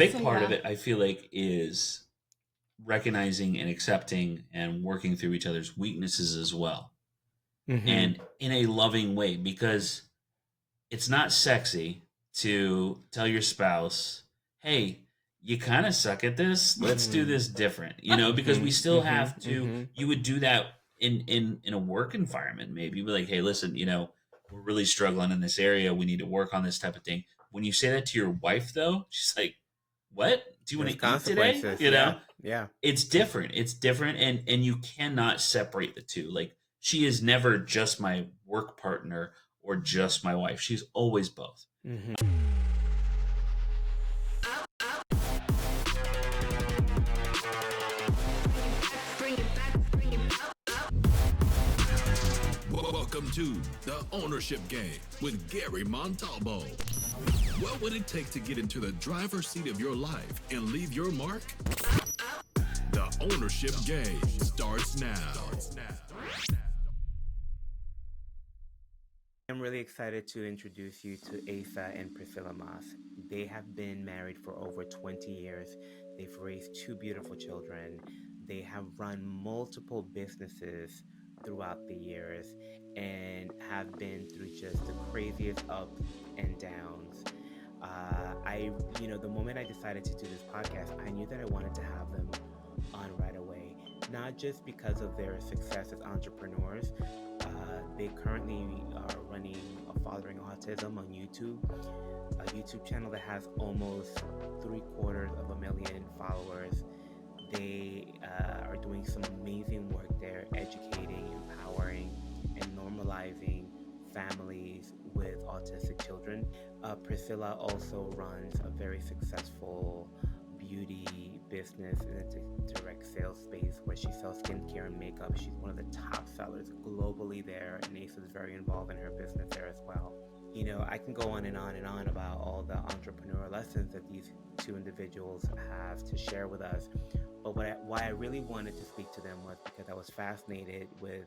big So part of yeah. it, I feel like, is recognizing and accepting and working through each other's weaknesses as well, Mm-hmm. and in a loving way, because it's not sexy to tell your spouse, "Hey, you kind of suck at this. Let's do Mm-hmm. this different." Because we Mm-hmm. still have Mm-hmm. to. Mm-hmm. You would do that in a work environment, maybe. Be like, "Hey, listen, we're really struggling in this area. We need to work on this type of thing." When you say that to your wife, though, she's like, "What? Do you want There's to eat today?" consequences. Yeah. Yeah. It's different. It's different, and you cannot separate the two. Like, she is never just my work partner or just my wife. She's always both. Mm-hmm. Welcome to The Ownership Game with Gary Montalvo. What would it take to get into the driver's seat of your life and leave your mark? The Ownership Game starts now. I'm really excited to introduce you to Asa and Pricilla Maass. They have been married for over 20 years. They've raised two beautiful children. They have run multiple businesses throughout the years and have been through just the craziest ups and downs. The moment I decided to do this podcast, I knew that I wanted to have them on right away, not just because of their success as entrepreneurs. They currently are running a Fathering Autism on YouTube, a YouTube channel that has almost 750,000 followers. They are doing some amazing work there, educating, empowering, and normalizing families with autistic children. Priscilla also runs a very successful beauty business in a direct sales space where she sells skincare and makeup. She's one of the top sellers globally there, and Asa is very involved in her business there as well. I can go on and on and on about all the entrepreneur lessons that these two individuals have to share with us. But why I really wanted to speak to them was because I was fascinated with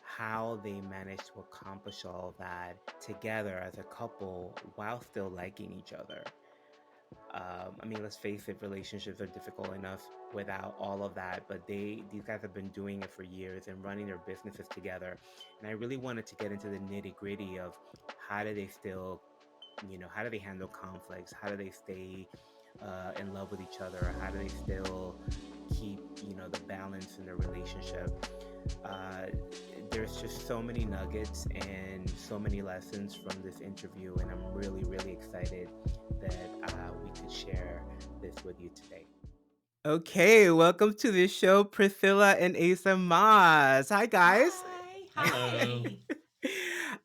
how they managed to accomplish all that together as a couple while still liking each other. Let's face it, relationships are difficult enough without all of that, but these guys have been doing it for years and running their businesses together. And I really wanted to get into the nitty gritty of how do they still, how do they handle conflicts? How do they stay in love with each other? How do they still keep, the balance in their relationship? Uh, there's just so many nuggets and so many lessons from this interview, and I'm really, really excited that we could share this with you today. Okay, welcome to the show, Priscilla and Asa Maass. Hi, guys. Hi. Hello.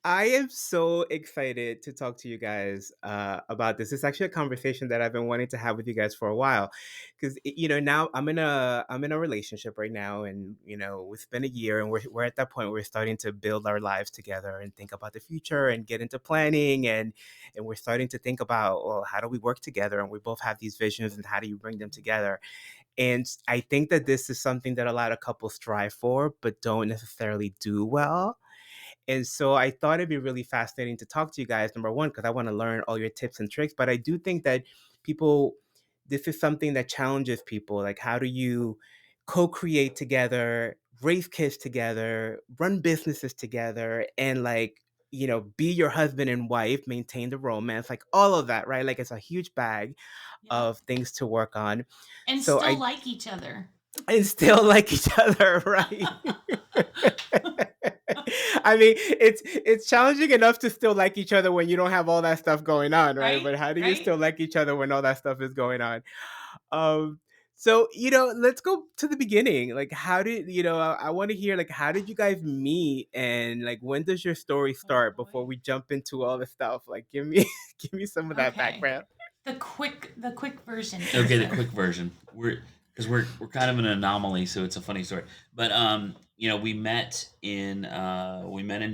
I am so excited to talk to you guys about this. It's actually a conversation that I've been wanting to have with you guys for a while, because now I'm in a relationship right now, and it's been a year, and we're at that point where we're starting to build our lives together and think about the future and get into planning, and we're starting to think about, well, how do we work together? And we both have these visions, and how do you bring them together? And I think that this is something that a lot of couples strive for, but don't necessarily do well. And so I thought it'd be really fascinating to talk to you guys, number one, because I want to learn all your tips and tricks. But I do think that people, this is something that challenges people. Like, how do you co-create together, raise kids together, run businesses together, and be your husband and wife, maintain the romance, like all of that, right? Like, it's a huge bag Yeah. of things to work on. And So still I like each other. and still like each other, right? It's challenging enough to still like each other when you don't have all that stuff going on, right? Right? But how do you Right? still like each other when all that stuff is going on? Um, so let's go to the beginning. Like, how did I want to hear, like, how did you guys meet, and like, when does your story Oh start before boy. we jump into all the stuff? Like, give me give me some of that Okay. background. The quick version, Okay, the Asa. quick version. We're kind of an anomaly, so it's a funny story. But we met in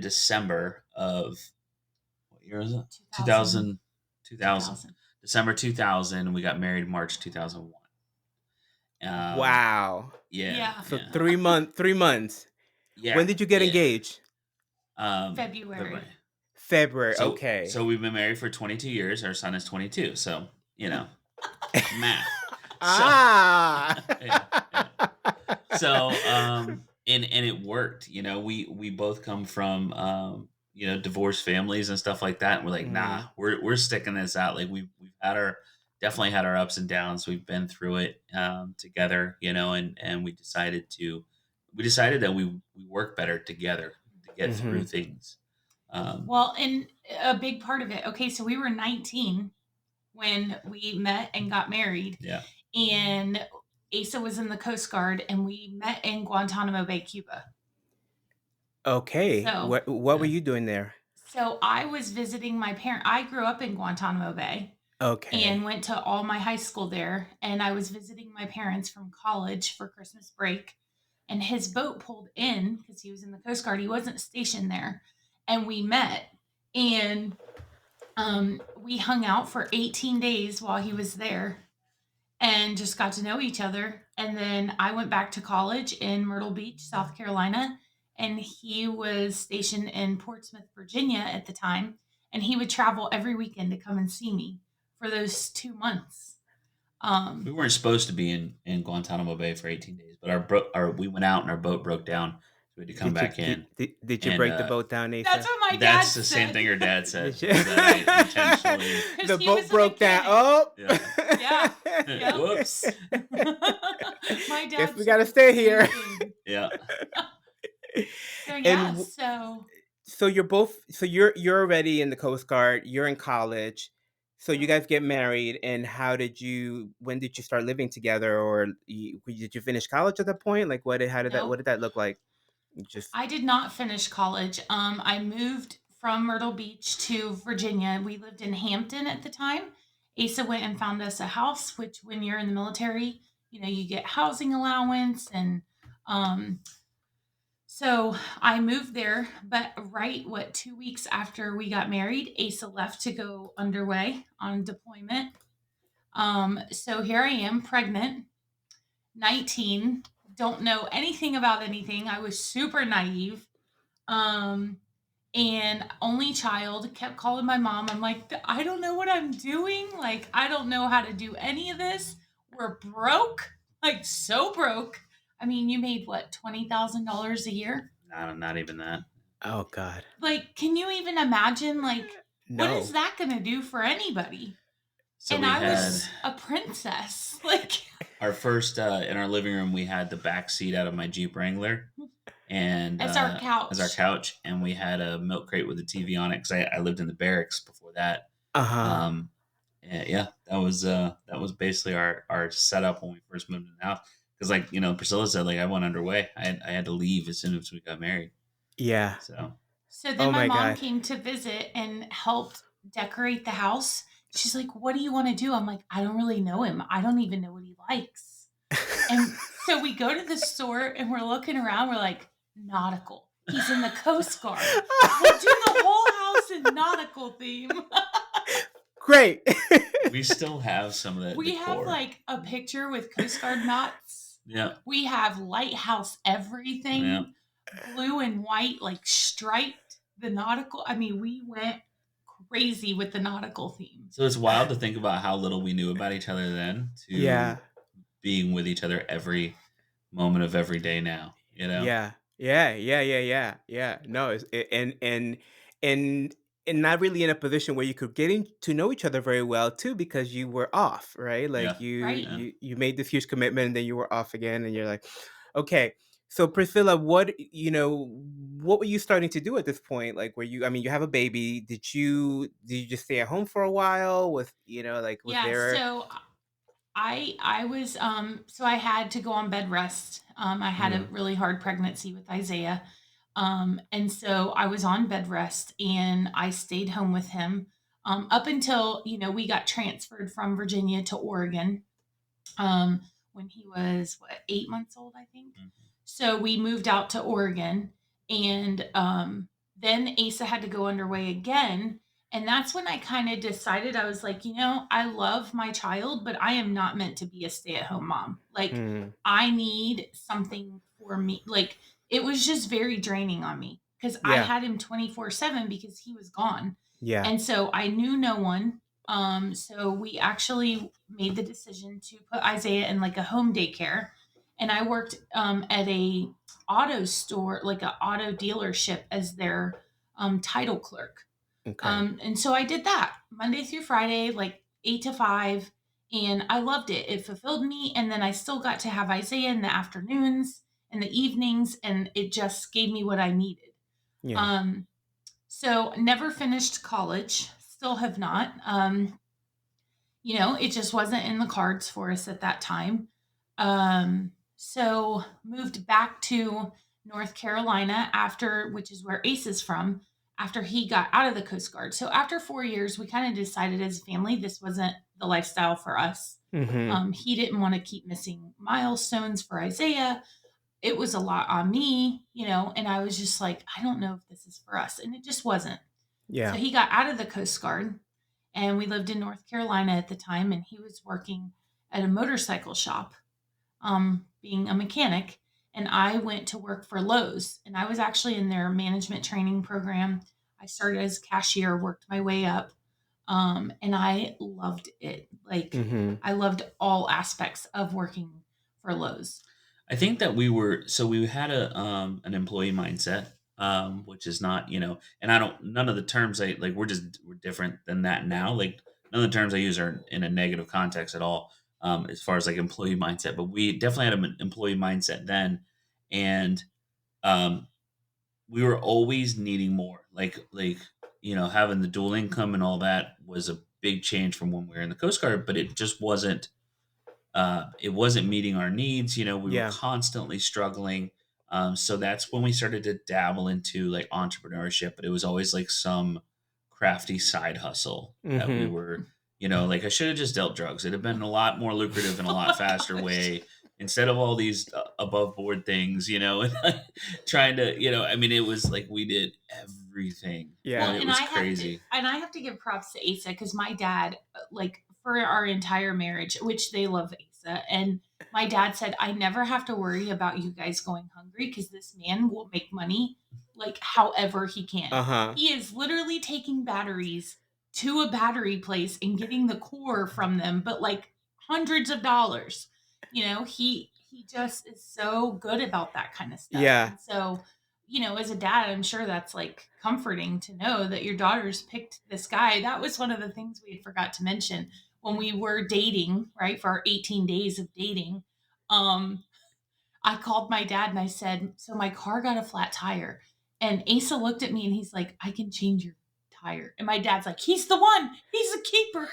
December of, what year is it? 2000. 2000. 2000. December 2000, and we got married March 2001. Wow. Yeah, Yeah. So yeah, 3 months. When yeah, did you get yeah. engaged? February. February. So Okay. so we've been married for 22 years. Our son is 22. So, math. Ah. Yeah, yeah. So and it worked. You know, we both come from divorced families and stuff like that. And we're like, nah, Mhm. we're sticking this out. Like we've had our definitely had our ups and downs. We've been through it together, and we decided that we work better together to get through Mhm. things. Well, and a big part of it. Okay, so we were 19 when we met and got married, Yeah. and Asa was in the Coast Guard, and we met in Guantanamo Bay, Cuba. Okay. So, What were Yeah. you doing there? so I was visiting my parent. I grew up in Guantanamo Bay and Okay. went to all my high school there, and I was visiting my parents from college for Christmas break, and his boat pulled in because he was in the Coast Guard. He wasn't stationed there, and we met, and we hung out for 18 days while he was there and just got to know each other. And then I went back to college in Myrtle Beach, South Carolina, and he was stationed in Portsmouth, Virginia at the time. And he would travel every weekend to come and see me for those 2 months. We Um, weren't supposed to be in Guantanamo Bay for 18 days, but our we went out and our boat broke down, so we had to come Did you back in. did you And break the boat down, that's Asa? what my dad that's the same said. thing your dad said, Did you? was that I intentionally. Because The he boat was a broke down. mechanic. Oh. Yeah. Yeah. Yep. Whoops. My dad Guess we said gotta the stay same here. thing. Yeah. So And yeah, so so you're already in the Coast Guard. You're in college. So you guys get married, and when did you start living together, or did you finish college at that point? Like, what nope. did that look like? Just I did not finish college. I moved from Myrtle Beach to Virginia. We lived in Hampton at the time. Asa went and found us a house, which when you're in the military, you get housing allowance. And um, so I moved there. But 2 weeks after we got married, Asa left to go underway on deployment. So here I am, pregnant, 19, don't know anything about anything. I was super naive. Um, and only child, kept calling my mom. I'm like, I don't know what I'm doing. Like, I don't know how to do any of this. We're broke, like so broke. I mean, you made what, $20,000 a year? Not even that. oh God, Like, can you even imagine? Like, what is no. that going to do for anybody? So And we I had was a princess. Like, our first in our living room. We had the back seat out of my Jeep Wrangler, and as our as our couch. couch, and we had a milk crate with a TV on it because I lived in the barracks before that. Uh-huh. Yeah, that was basically our setup when we first moved in the house. Because Priscilla said, like, I went underway. I had to leave as soon as we got married. Yeah. So So then Oh my my mom God. came to visit and helped decorate the house. She's like, "What do you want to do?" I'm like, "I don't really know him. I don't even know what he likes." And so we go to the store and we're looking around. We're like, nautical. He's in the Coast Guard. We'll do the whole house in nautical theme. Great. we still have some of that We have decor. like a picture with Coast Guard knots. Yeah. We have lighthouse everything, Yeah. blue and white, like striped, the nautical. I mean, we went crazy with the nautical theme. So it's wild to think about how little we knew about each other then Yeah. to being with each other every moment of every day now. Yeah. Yeah. Yeah. Yeah. Yeah. Yeah. No, and and not really in a position where you could to know each other very well too, because you were off, right? Yeah. Like Right. Yeah. you made this huge commitment, and then you were off again, and you're like, okay. So Priscilla, what were you starting to do at this point? Like, I mean, you have a baby. Did you just stay at home for a while? Was Yeah, there? so I was so I had to go on bed rest. I had a Mm, really hard pregnancy with Isaiah. And so I was on bed rest and I stayed home with him up until, we got transferred from Virginia to Oregon when he was, what, 8 months old, I think. Mhm. So we moved out to Oregon, and then Asa had to go underway again. And that's when I kind of decided, I was like, I love my child, but I am not meant to be a stay at home mom. Like, mm, I need something for me. Like, it was just very draining on me because I yeah. had him 24/7 because he was gone. Yeah. And so I knew no one. So we actually made the decision to put Isaiah in like a home daycare, and I worked at a auto store, like an auto dealership, as their title clerk. Okay. And so I did that Monday through Friday, like 8 to 5, and I loved it. It fulfilled me, and then I still got to have Isaiah in the afternoons and the evenings, and it just gave me what I needed. Yeah. Um, so never finished college, still have not. It just wasn't in the cards for us at that time. So moved back to North Carolina after, which is where Ace is from, after he got out of the Coast Guard. So after 4 years, we kind of decided as a family this wasn't the lifestyle for us. Mm-hmm. He didn't want to keep missing milestones for Isaiah. It was a lot on me, and I was just like, I don't know if this is for us. And it just wasn't. So Yeah. he got out of the Coast Guard, and we lived in North Carolina at the time, and he was working at a motorcycle shop, being a mechanic. And I went to work for Lowe's, and I was actually in their management training program. I started as cashier, worked my way up, and I loved it. Like, Mm-hmm. I loved all aspects of working for Lowe's. I think that we had an employee mindset, which is not, and I don't, none of the terms I like, we're different than that now. Like, none of the terms I use are in a negative context at all, as far as like employee mindset. But we definitely had an employee mindset then, and um, we were always needing more. Like having the dual income and all that was a big change from when we were in the Coast Guard, but it wasn't meeting our needs. We were Yeah. constantly struggling. So that's when we started to dabble into like entrepreneurship, but it was always like some crafty side hustle that we Mm-hmm. were, like I should have just dealt drugs. It'd have been a lot more lucrative and a lot faster Gosh. way instead of all these above board things, and trying to, I mean, it was like we did everything Well, and Yeah. it and was I have to crazy. and I have to give props to Asa because my dad, like for our entire marriage, which they love Asa, and my dad said, I never have to worry about you guys going hungry because this man will make money like however he can. Uh-huh. He is literally taking batteries to a battery place and getting the core from them, but like hundreds of dollars. He just is so good about that kind of stuff. Yeah. And so as a dad, I'm sure that's like comforting to know that your daughters picked this guy. That was one of the things we had forgot to mention when we were dating, right? For our 18 days of dating. Um, I called my dad and I said, so my car got a flat tire. And Asa looked at me and he's like, I can change your tire. And my dad's like, he's the one, he's the keeper.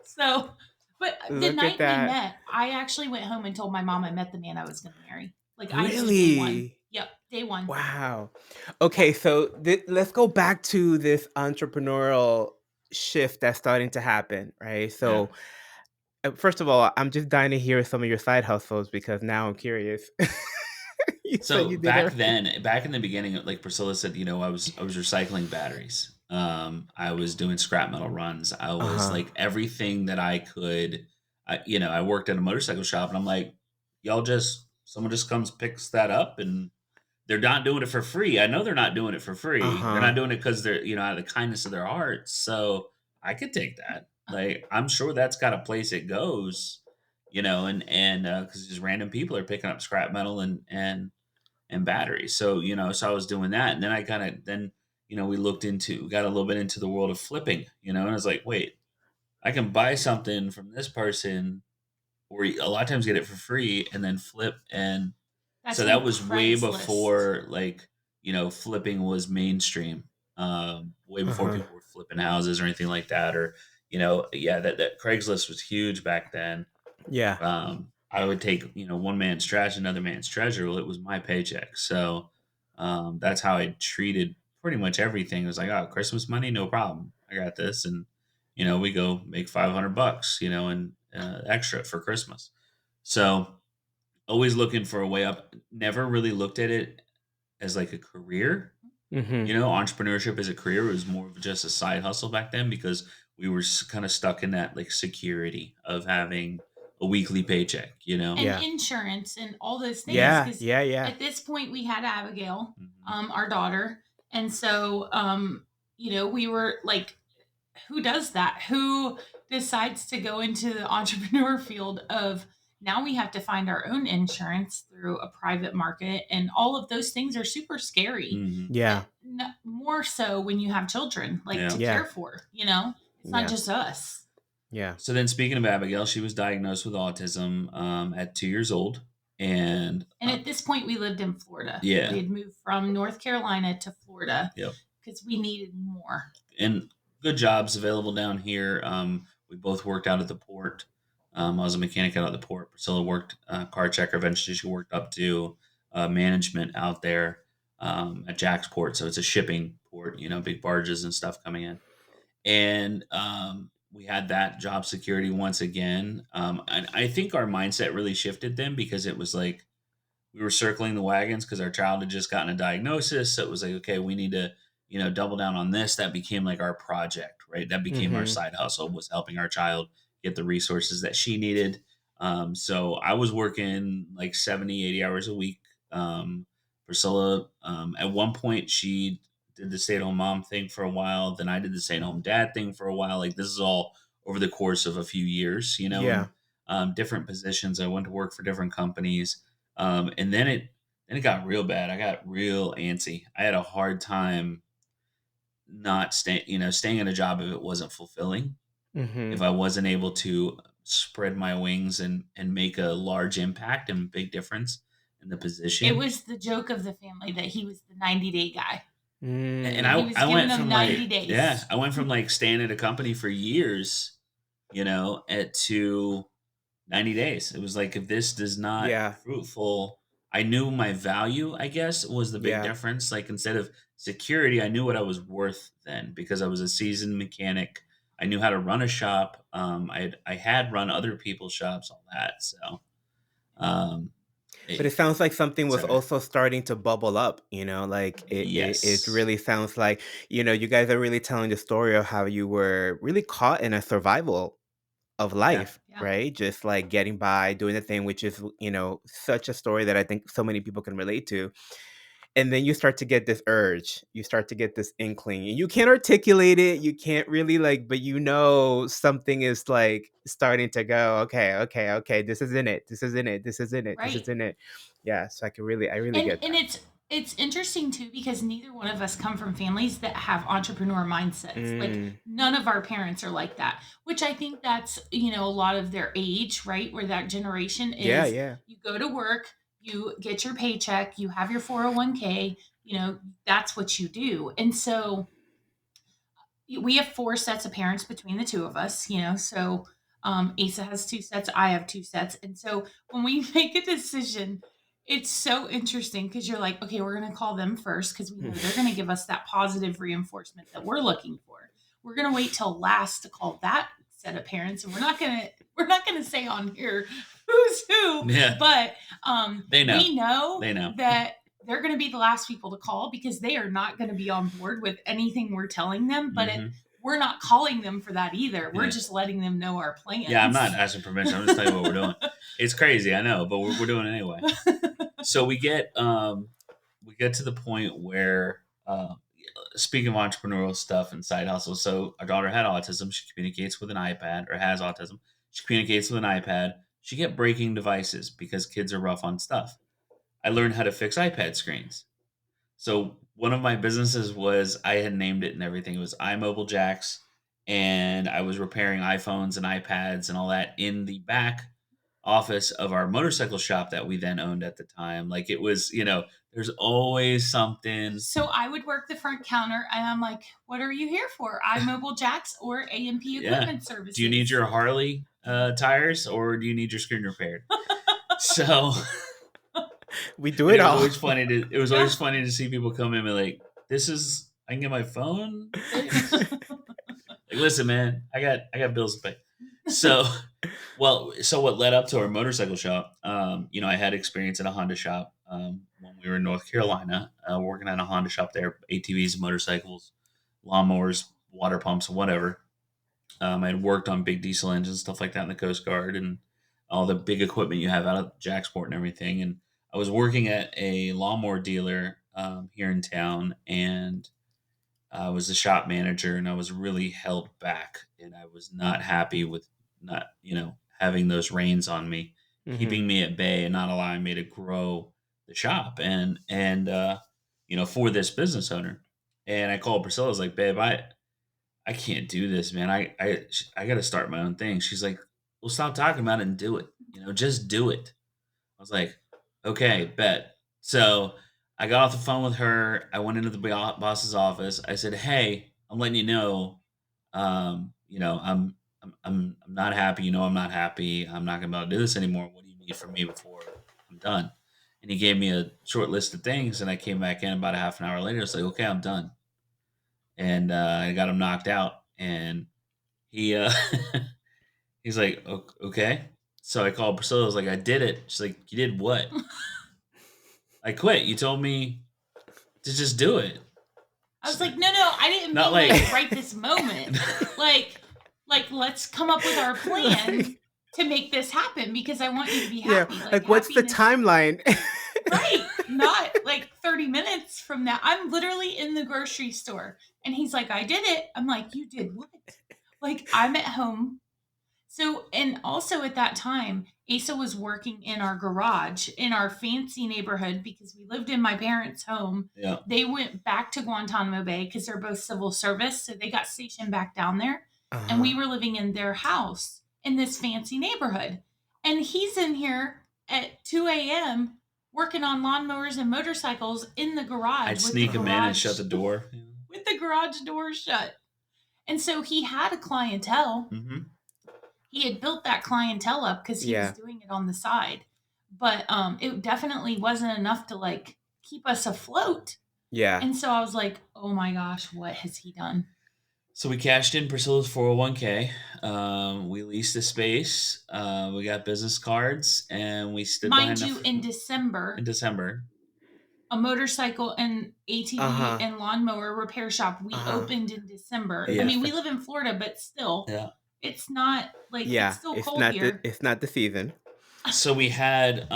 So, but the Look at night we that. met, I actually went home and told my mom I met the man I was going to marry. Like I knew day one. Really? Yep, day one. Wow. Yeah. Okay, so let's go back to this entrepreneurial shift that's starting to happen, right? Yeah. So, first of all, I'm just dying to hear some of your side hustles because now I'm curious. You said So you did everything. back in the beginning, like Priscilla said, I was recycling batteries. I was doing scrap metal runs. I was Uh-huh. like everything that I could. I worked at a motorcycle shop, and I'm like, someone just comes picks that up, and they're not doing it for free. I know they're not doing it for free. They're Uh-huh. not doing it because they're out of the kindness of their hearts. So I could take that. Like I'm sure that's got a place it goes. And because just random people are picking up scrap metal and batteries. So, so I was doing that. And then I kind of, then, we got a little bit into the world of flipping, and I was like, wait, I can buy something from this person or a lot of times get it for free and then flip. And That's so that when was way Craigslist. before like, flipping was mainstream. Way before Uh-huh. people were flipping houses or anything like that. Or, yeah, that Craigslist was huge back then. Yeah. I would take, one man's trash, another man's treasure. Well, it was my paycheck. So that's how I treated pretty much everything. It was like, oh, Christmas money, no problem. I got this. And, we go make $500, and extra for Christmas. So always looking for a way up. Never really looked at it as like a career. Mm-hmm. Entrepreneurship as a career was more of just a side hustle back then because we were kind of stuck in that like security of having a weekly paycheck, And Yeah. insurance and all those things. Yeah. Because Yeah. Yeah. at this point we had Abigail, Mhm. our daughter. And so we were like, who does that? Who decides to go into the entrepreneur field of now we have to find our own insurance through a private market, and all of those things are super scary. Hmm. Yeah. More so when you have children like Yeah. to Yeah. care for. It's not Yeah. just us. Yeah. So then, speaking of Abigail, she was diagnosed with autism at 2 years old, and And at this point, we lived in Florida. We yeah, had moved from North Carolina to Florida yep, because we needed more. and good jobs available down here. We both worked out at the port. I was a mechanic out at the port. Priscilla worked car checker. Eventually, she worked up to management out there at Jacksport. So it's a shipping port, big barges and stuff coming in. And we had that job security once again. And I think our mindset really shifted then because it was like we were circling the wagons because our child had just gotten a diagnosis. So it was like, okay, we need to, double down on this. That became like our project, right? That became our Mm-hmm. side hustle, was helping our child get the resources that she needed. So I was working like 70, 80 hours a week. Priscilla, at one point, she did the stay at home mom thing for a while. Then I did the stay at home dad thing for a while. Like this is all over the course of a few years, Yeah. and different positions. I went to work for different companies. And then it got real bad. I got real antsy. I had a hard time not staying in a job if it wasn't fulfilling, Mm-hmm. if I wasn't able to spread my wings and make a large impact and big difference in the It position. was the joke of the family that he was the 90-day guy. And Mm. He I was I giving went them from 90 like days. I went from like staying at a company for years, at to 90 days. It was like if this does not Yeah. fruitful, I knew my value, I guess, was the big Yeah. difference. Like instead of security, I knew what I was worth then because I was a seasoned mechanic. I knew how to run a shop. I had run other people's shops, all that. So um But it it, sounds like something was sorry. also starting to bubble up, like it Yes. really sounds like, you guys are really telling the story of how you were really caught in a survival of Yeah. life, Yeah. right? Just like getting by, doing the thing, which is, such a story that I think so many people can relate to. And then you start to get this urge, you start to get this inkling, and you can't articulate it, you can't really like, but something is like starting to go, okay, okay, okay, this is in it, this is in it, this is in it, this is Right. in it. Yeah, so I really And get and that. it's interesting too because neither one of us come from families that have entrepreneur mindsets. Like Mm, none of our parents are like that, which I think that's a lot of their age, right? Where that generation yeah, is yeah. you go to work, you get your paycheck, you have your 401k, that's what you do. And so we have four sets of parents between the two of us. So Asa has two sets, I have two sets. And so when we make a decision, it's so interesting because you're like, okay, we're going to call them first because we know they're going to give us that positive reinforcement that we're looking for. We're going to wait till last to call that set of parents, and we're not going to say on here who's who, Yeah. but They know. we know They know. that they're going to be the last people to call because they are not going to be on board with anything we're telling them. But Hmm. we're not calling them for that either. We're Yeah. just letting them know our plans. Yeah, I'm not asking permission. I'm just telling you what we're doing. It's crazy, I know, but we're doing it anyway. So we get to the point where speaking of entrepreneurial stuff and side hustles, so our daughter had autism. She communicates with an iPad, or has autism. She communicates with an iPad. She get breaking devices because kids are rough on stuff. I learned how to fix iPad screens. So one of my businesses was, I had named it and everything. It was iMobile Jacks, and I was repairing iPhones and iPads and all that in the back office of our motorcycle shop that we then owned at the time. Like it was, there's always something. So I would work the front counter, and I'm like, "What are you here for? iMobile Jacks or A&P Yeah. Equipment Services? Do you need your Harley tires, or do you need your screen repaired? So We do and it it was all. always funny to it was always funny to see people come in and be like, "This is I can get my phone fixed." Like, listen, man, I got bills to pay. So, so what led up to our motorcycle shop? I had experience at a Honda shop when we were in North Carolina, working at a Honda shop there, ATVs, motorcycles, lawnmowers, water pumps, whatever. I had worked on big diesel engines, stuff like that in the Coast Guard, and all the big equipment you have out of Jacksport and everything. And I was working at a lawnmower dealer here in town, and I was the shop manager, and I was really held back, and I was not happy with not, having those reins on me, Mm-hmm. keeping me at bay and not allowing me to grow the shop and for this business owner. And I called Priscilla. I was like, babe, I can't do this, man. I got to start my own thing. She's like, well, stop talking about it and do it. Just do it. I was like, okay, bet. So I got off the phone with her. I went into the boss's office. I said, hey, I'm letting you know, I'm not happy. I'm not happy. I'm not gonna be able to do this anymore. What do you need from me before I'm done? And he gave me a short list of things, and I came back in about a half an hour later. It's like, okay, I'm done, and I got him knocked out, and he he's like, okay. So I called Priscilla. I was like, I did it. She's like, you did what? I quit. You told me to just do it. I was like, no, I didn't Not mean like- right this moment. like let's come up with our plan to make this happen because I want you to be Yeah. happy. Like, what's the happiness- timeline? Right. Not like 30 minutes from now. I'm literally in the grocery store. And he's like, I did it. I'm like, you did what? Like, I'm at home. So, and also at that time, Asa was working in our garage in our fancy neighborhood because we lived in my parents' home. Yeah. They went back to Guantanamo Bay because they're both civil service. So they got stationed back down there. Uh-huh. And we were living in their house in this fancy neighborhood. And he's in here at 2 a.m. working on lawnmowers and motorcycles in the garage. I'd sneak him in and shut the door. With the garage door shut. And so he had a clientele. Mm-hmm. He had built that clientele up because he was doing it on the side. But it definitely wasn't enough to like keep us afloat. Yeah. And so I was like, oh my gosh, what has he done? So we cashed in Priscilla's 401k. We leased a space. We got business cards, and we stood Mind behind you, in December, a motorcycle and ATV and lawnmower repair shop we opened in December. Yeah. I mean, we live in Florida, but still, it's not like it's still cold here. It's not the season. So we had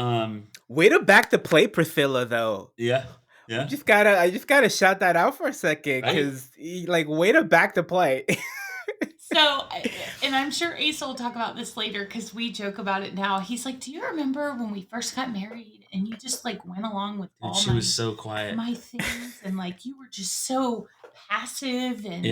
way to back the play, Priscilla. Though. Yeah. I just gotta shout that out for a second because way to back the play. So, and I'm sure Asa will talk about this later because we joke about it now. He's like, "Do you remember when we first got married and you just like went along with all she was so quiet, my things, and like you were just so passive and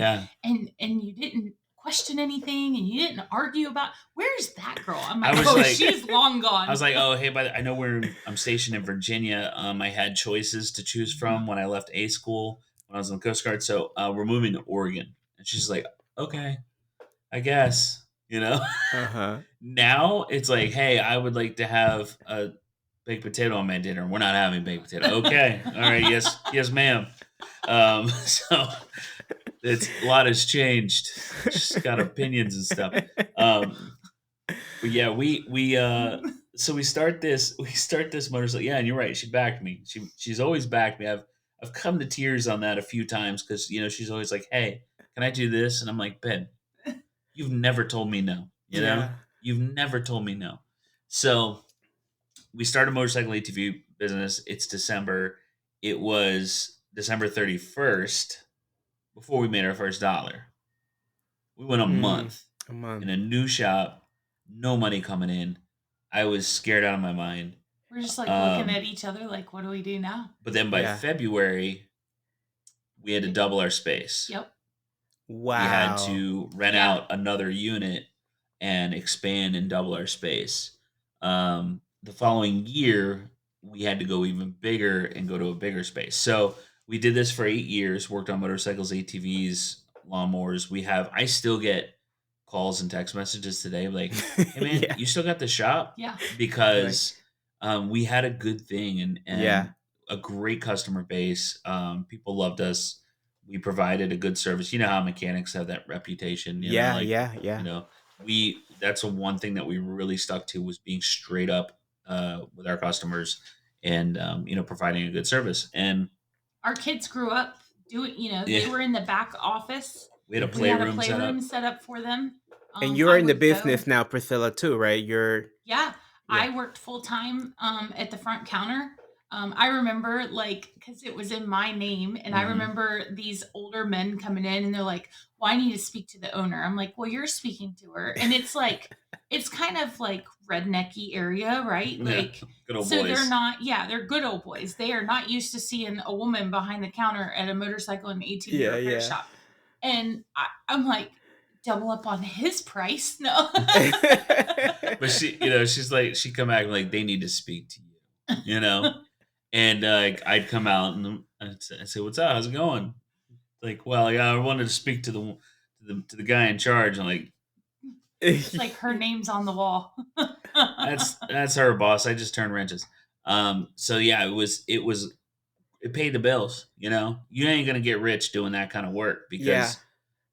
and you didn't question anything and you didn't argue about where's that girl?" I'm like, she's long gone. I was like, oh, hey, I know I'm stationed in Virginia. I had choices to choose from when I left A school when I was in the Coast Guard. So we're moving to Oregon, and she's like, okay, I guess, Now it's like, hey, I would like to have a baked potato on my dinner. We're not having baked potato. Okay, all right, yes, ma'am. So it's a lot has changed. Just got opinions and stuff. But yeah, so we start this motorcycle. Yeah, and you're right. She backed me. She's always backed me. I've come to tears on that a few times because she's always like, hey, can I do this? And I'm like, Ben, you've never told me no. You've never told me no. So we started a motorcycle ATV business. It's December. It was December 31st before we made our first dollar. We went a month in a new shop, no money coming in. I was scared out of my mind. We're just like looking at each other like, what do we do now? But then by February, we had to double our space. Yep. Wow. We had to rent out another unit and expand and double our space. The following year, we had to go even bigger and go to a bigger space. So we did this for 8 years, worked on motorcycles, ATVs, lawnmowers. I still get calls and text messages today like, hey man, you still got the shop? Yeah. Because we had a good thing and a great customer base. People loved us. We provided a good service. You know how mechanics have that reputation. That's one thing that we really stuck to was being straight up with our customers and providing a good service. And our kids grew up doing. They were in the back office. We had a playroom set up for them. And you're in the business now, Priscilla, too, right? I worked full time at the front counter. I remember like because it was in my name, and I Hmm. remember these older men coming in, and they're like, "Well, I need to speak to the owner." I'm like, "Well, you're speaking to her," and it's like it's kind of like rednecky area, right? Yeah, Like, good old so they're boys. not, yeah, they're good old boys. They are not used to seeing a woman behind the counter at a motorcycle and ATV Yeah, repair yeah. shop, and I'm like, double up on his price, no. But she's like, she come back like they need to speak to you, and I'd come out and I'd say, "What's up? How's it going?" Like, well, yeah, I wanted to speak to the guy in charge. I'm like, It's like her name's on the wall. that's her boss. I just turn wrenches. So yeah, it paid the bills. You ain't gonna get rich doing that kind of work Yeah, because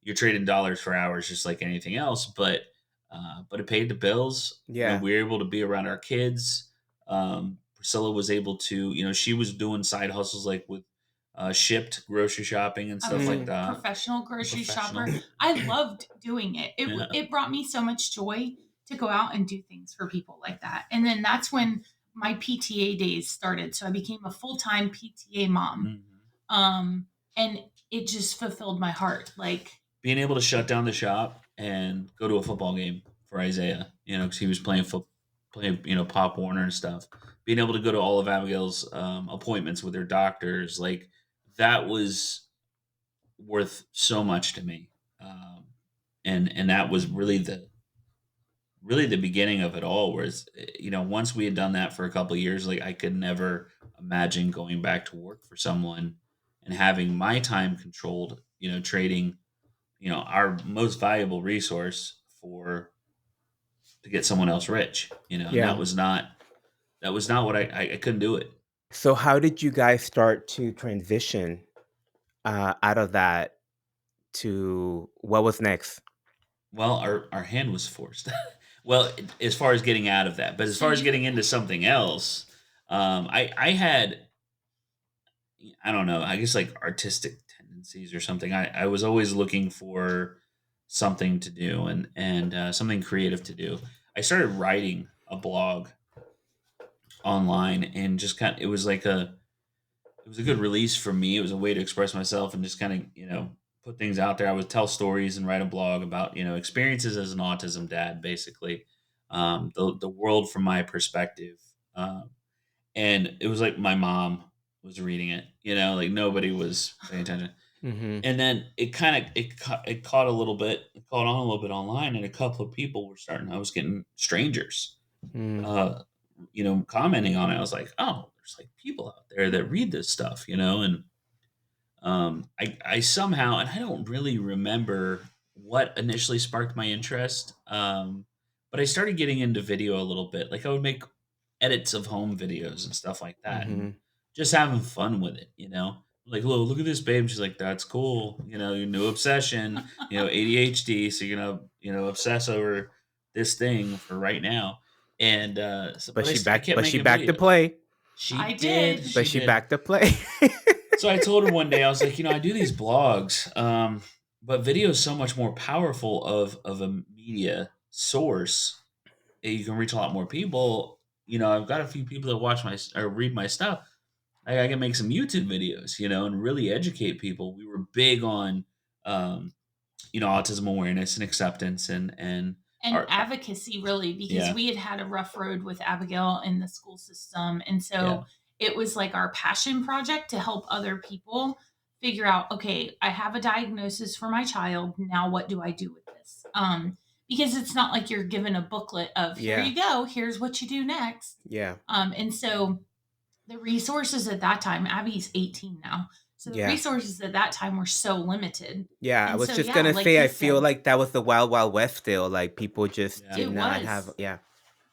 you're trading dollars for hours, just like anything else. But it paid the bills. yeah. We were able to be around our kids. Priscilla was able to, she was doing side hustles like with shipped grocery shopping and I stuff was like a Mm. that. professional grocery Professional. shopper. I loved doing it. Yeah. It brought me so much joy to go out and do things for people like that. And then that's when my PTA days started. So I became a full-time PTA mom. Mhm. Um, and it just fulfilled my heart. Like, Being able to shut down the shop and go to a football game for Isaiah, because he was playing, Pop Warner and stuff. Being able to go to all of Abigail's appointments with her doctors, like that was worth so much to me, and that was really the beginning of it all. Whereas, once we had done that for a couple of years, like I could never imagine going back to work for someone and having my time controlled. Trading our most valuable resource for to get someone else rich. And Yeah. that was not what I couldn't do it. So how did you guys start to transition out of that to what was next? Well, our hand was forced. Well, as far as getting out of that, but as so far as you, getting into something else, I had, I don't know, I guess like artistic tendencies or something. I was always looking for something to do and something creative to do. I started writing a blog online and just it was like it was a good release for me. It was a way to express myself and just kind of, put things out there. I would tell stories and write a blog about, experiences as an autism dad, basically, the world from my perspective. And it was like my mom was reading it, like nobody was paying attention. Mm-hmm. And then it kind of it caught a little bit, it caught on a little bit online, and a couple of people were starting. I was getting strangers Mm. uh, commenting on it. I was like, oh, there's like people out there that read this stuff, and I somehow, and I don't really remember what initially sparked my interest, but I started getting into video a little bit. Like I would make edits of home videos and stuff like that, and Mm-hmm. just having fun with it, Like, look at this, babe. She's like, that's cool. Your new obsession. ADHD. So you're gonna, obsess over this thing for right now. And But I kept she making back to videos. play. She I did. did. She But she did. back to play. So I told her one day, I was like, I do these blogs, but video is so much more powerful of a media source. You can reach a lot more people. I've got a few people that watch my or read my stuff. I can make some YouTube videos, and really educate people. We were big on, autism awareness and acceptance and And our advocacy, really, because yeah, we had a rough road with Abigail in the school system. And yeah, so it was like our passion project to help other people figure out, okay, I have a diagnosis for my child. Now what do I do with this? Because it's not like you're given a booklet of here Yeah. you go, here's what you do next. Yeah. And so the resources at that time, Abby's 18 now. So the Yeah. resources at that time were so limited. Yeah. I And was so, just yeah, gonna like say he I feel said, like that was the wild wild west still. Like people just yeah. did it not have was. yeah.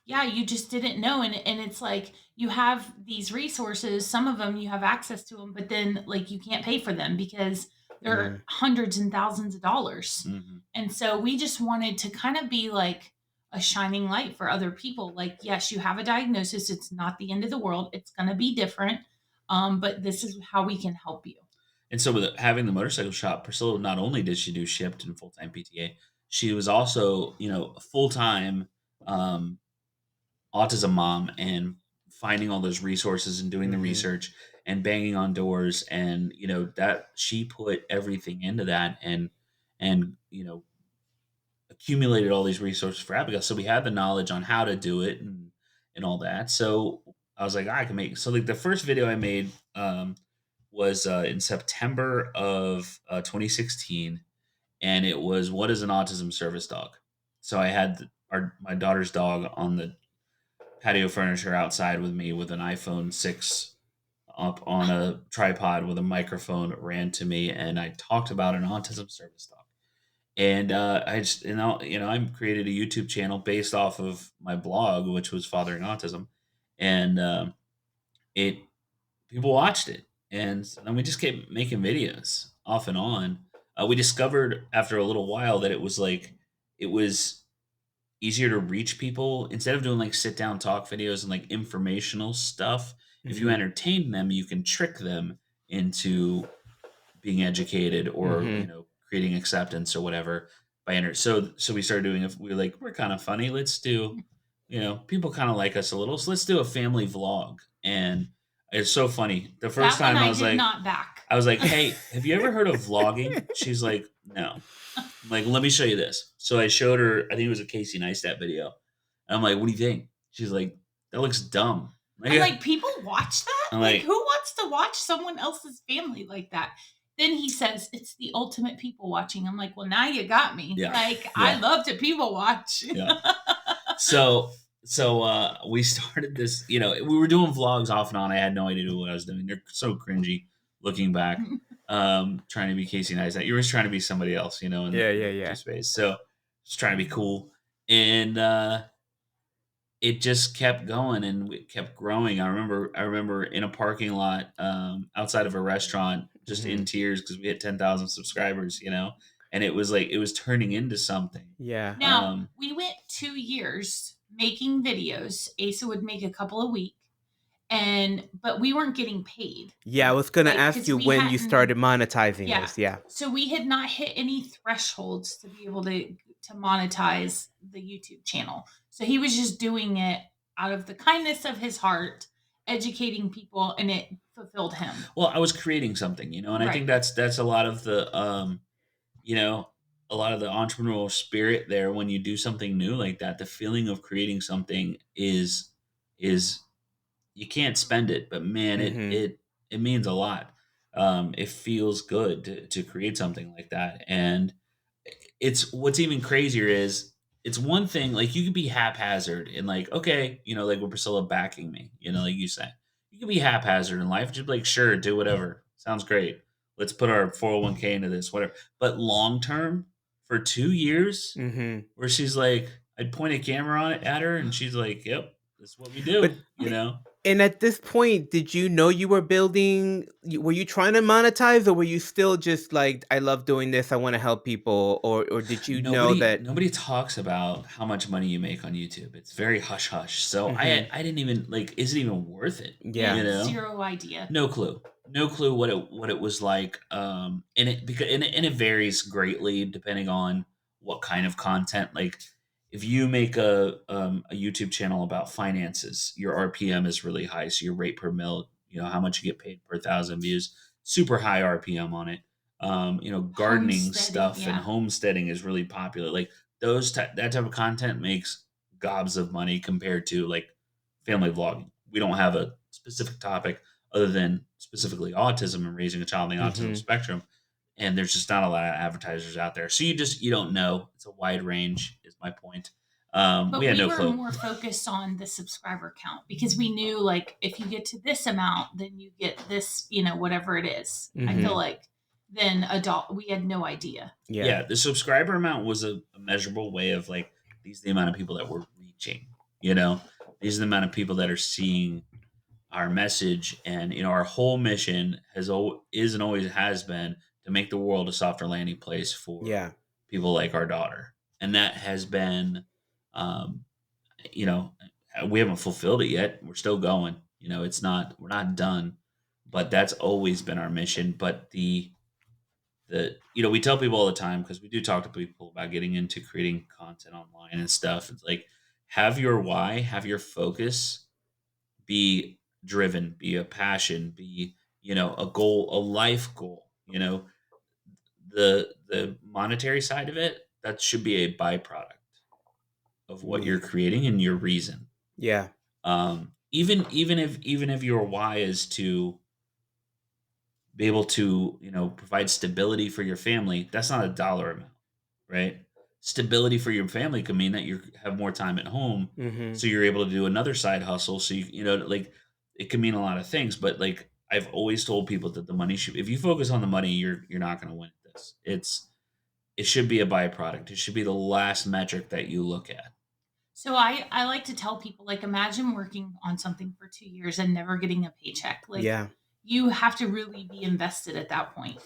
Yeah, you just didn't know. And it's like you have these resources, some of them you have access to them, but then like you can't pay for them because they're Mm. hundreds and thousands of dollars. Hmm. And so we just wanted to kind of be like a shining light for other people. Like, yes, you have a diagnosis, it's not the end of the world, it's going to be different, but this is how we can help you. And so with having the motorcycle shop, Priscilla, not only did she do shipped and full time PTA, she was also, a full time um, autism mom and finding all those resources and doing the Mm-hmm. research and banging on doors, and that she put everything into that, and accumulated all these resources for Abigail. So we had the knowledge on how to do it, and all that. So I was like, I can make. So like the first video I made was in September of 2016, and it was, what is an autism service dog. So I had my daughter's dog on the patio furniture outside with me with an iPhone 6 up on a tripod with a microphone, ran to me, and I talked about an autism service dog. And I just, I created a YouTube channel based off of my blog, which was Fathering Autism, and it people watched it, and then we just kept making videos off and on. We discovered after a little while that it was easier to reach people instead of doing like sit down talk videos and like informational stuff. If you Mm-hmm. entertain them, you can trick them into being educated, or Mm-hmm. creating acceptance or whatever by so we started doing, if we were like, we're kind of funny, let's do, people kind of like us a little, so let's do a family vlog. And it's so funny, the first That one time I did not back. I was like, hey, have you ever heard of vlogging? She's like, no. I'm like, let me show you this. So I showed her, I think it was a Casey Neistat video. And I'm like, what do you think? She's like, that looks dumb. I'm like, people watch that? I'm Like, like, who wants to watch someone else's family like that? Then he says, it's the ultimate people watching. I'm like, well, now you got me. Yeah. Like, Yeah. I love to people watch. Yeah. So we started this, we were doing vlogs off and on. I had no idea what I was doing. They're so cringy looking back. Trying to be Casey Neistat. You were trying to be somebody else, in Yeah, the yeah, YouTube yeah. space. So just trying to be cool. And it just kept going, and it kept growing. I remember in a parking lot outside of a restaurant, just Mm-hmm. in tears because we hit 10,000 subscribers, and it was like it was turning into something. Yeah. Now, we went 2 years making videos. Asa would make a couple a week, but we weren't getting paid. Yeah, I was gonna Like, ask 'cause you we when you hadn't- started monetizing Yeah. this. Yeah. So we had not hit any thresholds to be able to monetize the YouTube channel. So he was just doing it out of the kindness of his heart, educating people, and it fulfilled him. Well, I was creating something, and I think Right. that's a lot of the a lot of the entrepreneurial spirit there when you do something new like that. The feeling of creating something is you can't spend it, but man, it Mm-hmm. it it means a lot. It feels good to create something like that, and it's what's even crazier is it's one thing like you could be haphazard and like, okay, like with Priscilla backing me, like you say, you can be haphazard in life, just be like, sure, do whatever, sounds great, let's put our 401k into this, whatever. But long term, for 2 years, Mm-hmm. where she's like, I'd point a camera on it at her and she's like, yep, this is what we do, But and at this point, did you know you were building? Were you trying to monetize, or were you still just like, I love doing this, I want to help people, or did you know nobody that? nobody talks about how much money you make on YouTube. It's very hush hush. So Mm-hmm. I didn't even like, is it even worth it? We Yeah. had zero idea. No clue. No clue what it was like. And it varies greatly depending on what kind of content. Like if you make a YouTube channel about finances, your RPM is really high, so your rate per mil, how much you get paid per thousand views, super high RPM on it. Gardening stuff and yeah. homesteading is really popular. Like that type of content makes gobs of money compared to like family vlogging. We don't have a specific topic other than specifically autism and raising a child on the autism Mm-hmm. spectrum. And there's just not a lot of advertisers out there. So you don't know. It's a wide range is my point. But we had no were clue. more focused on the subscriber count because we knew like if you get to this amount, then you get this, whatever it is. I Mm-hmm. feel like then we had no idea. Yeah. The subscriber amount was a measurable way of like, these are the amount of people that we're reaching, these are the amount of people that are seeing our message. And our whole mission is and always has been to make the world a softer landing place for Yeah. people like our daughter. And that has been um, we haven't fulfilled it yet. We're still going. We're not done, but that's always been our mission. But we tell people all the time, because we do talk to people about getting into creating content online and stuff. It's like, have your why, have your focus be driven, be a passion, be, a goal, a life goal. The monetary side of it, that should be a byproduct of what Yeah. you're creating and your reason. Yeah. Even if your why is to be able to, provide stability for your family, that's not a dollar amount, right? Stability for your family could mean that you have more time at home, Mm-hmm. so you're able to do another side hustle. So like, it can mean a lot of things. But like, I've always told people that the money should, if you focus on the money, you're not going to win at this. It should be a byproduct. It should be the last metric that you look at. So I like to tell people, like, imagine working on something for 2 years and never getting a paycheck. Like, Yeah. you have to really be invested at that point.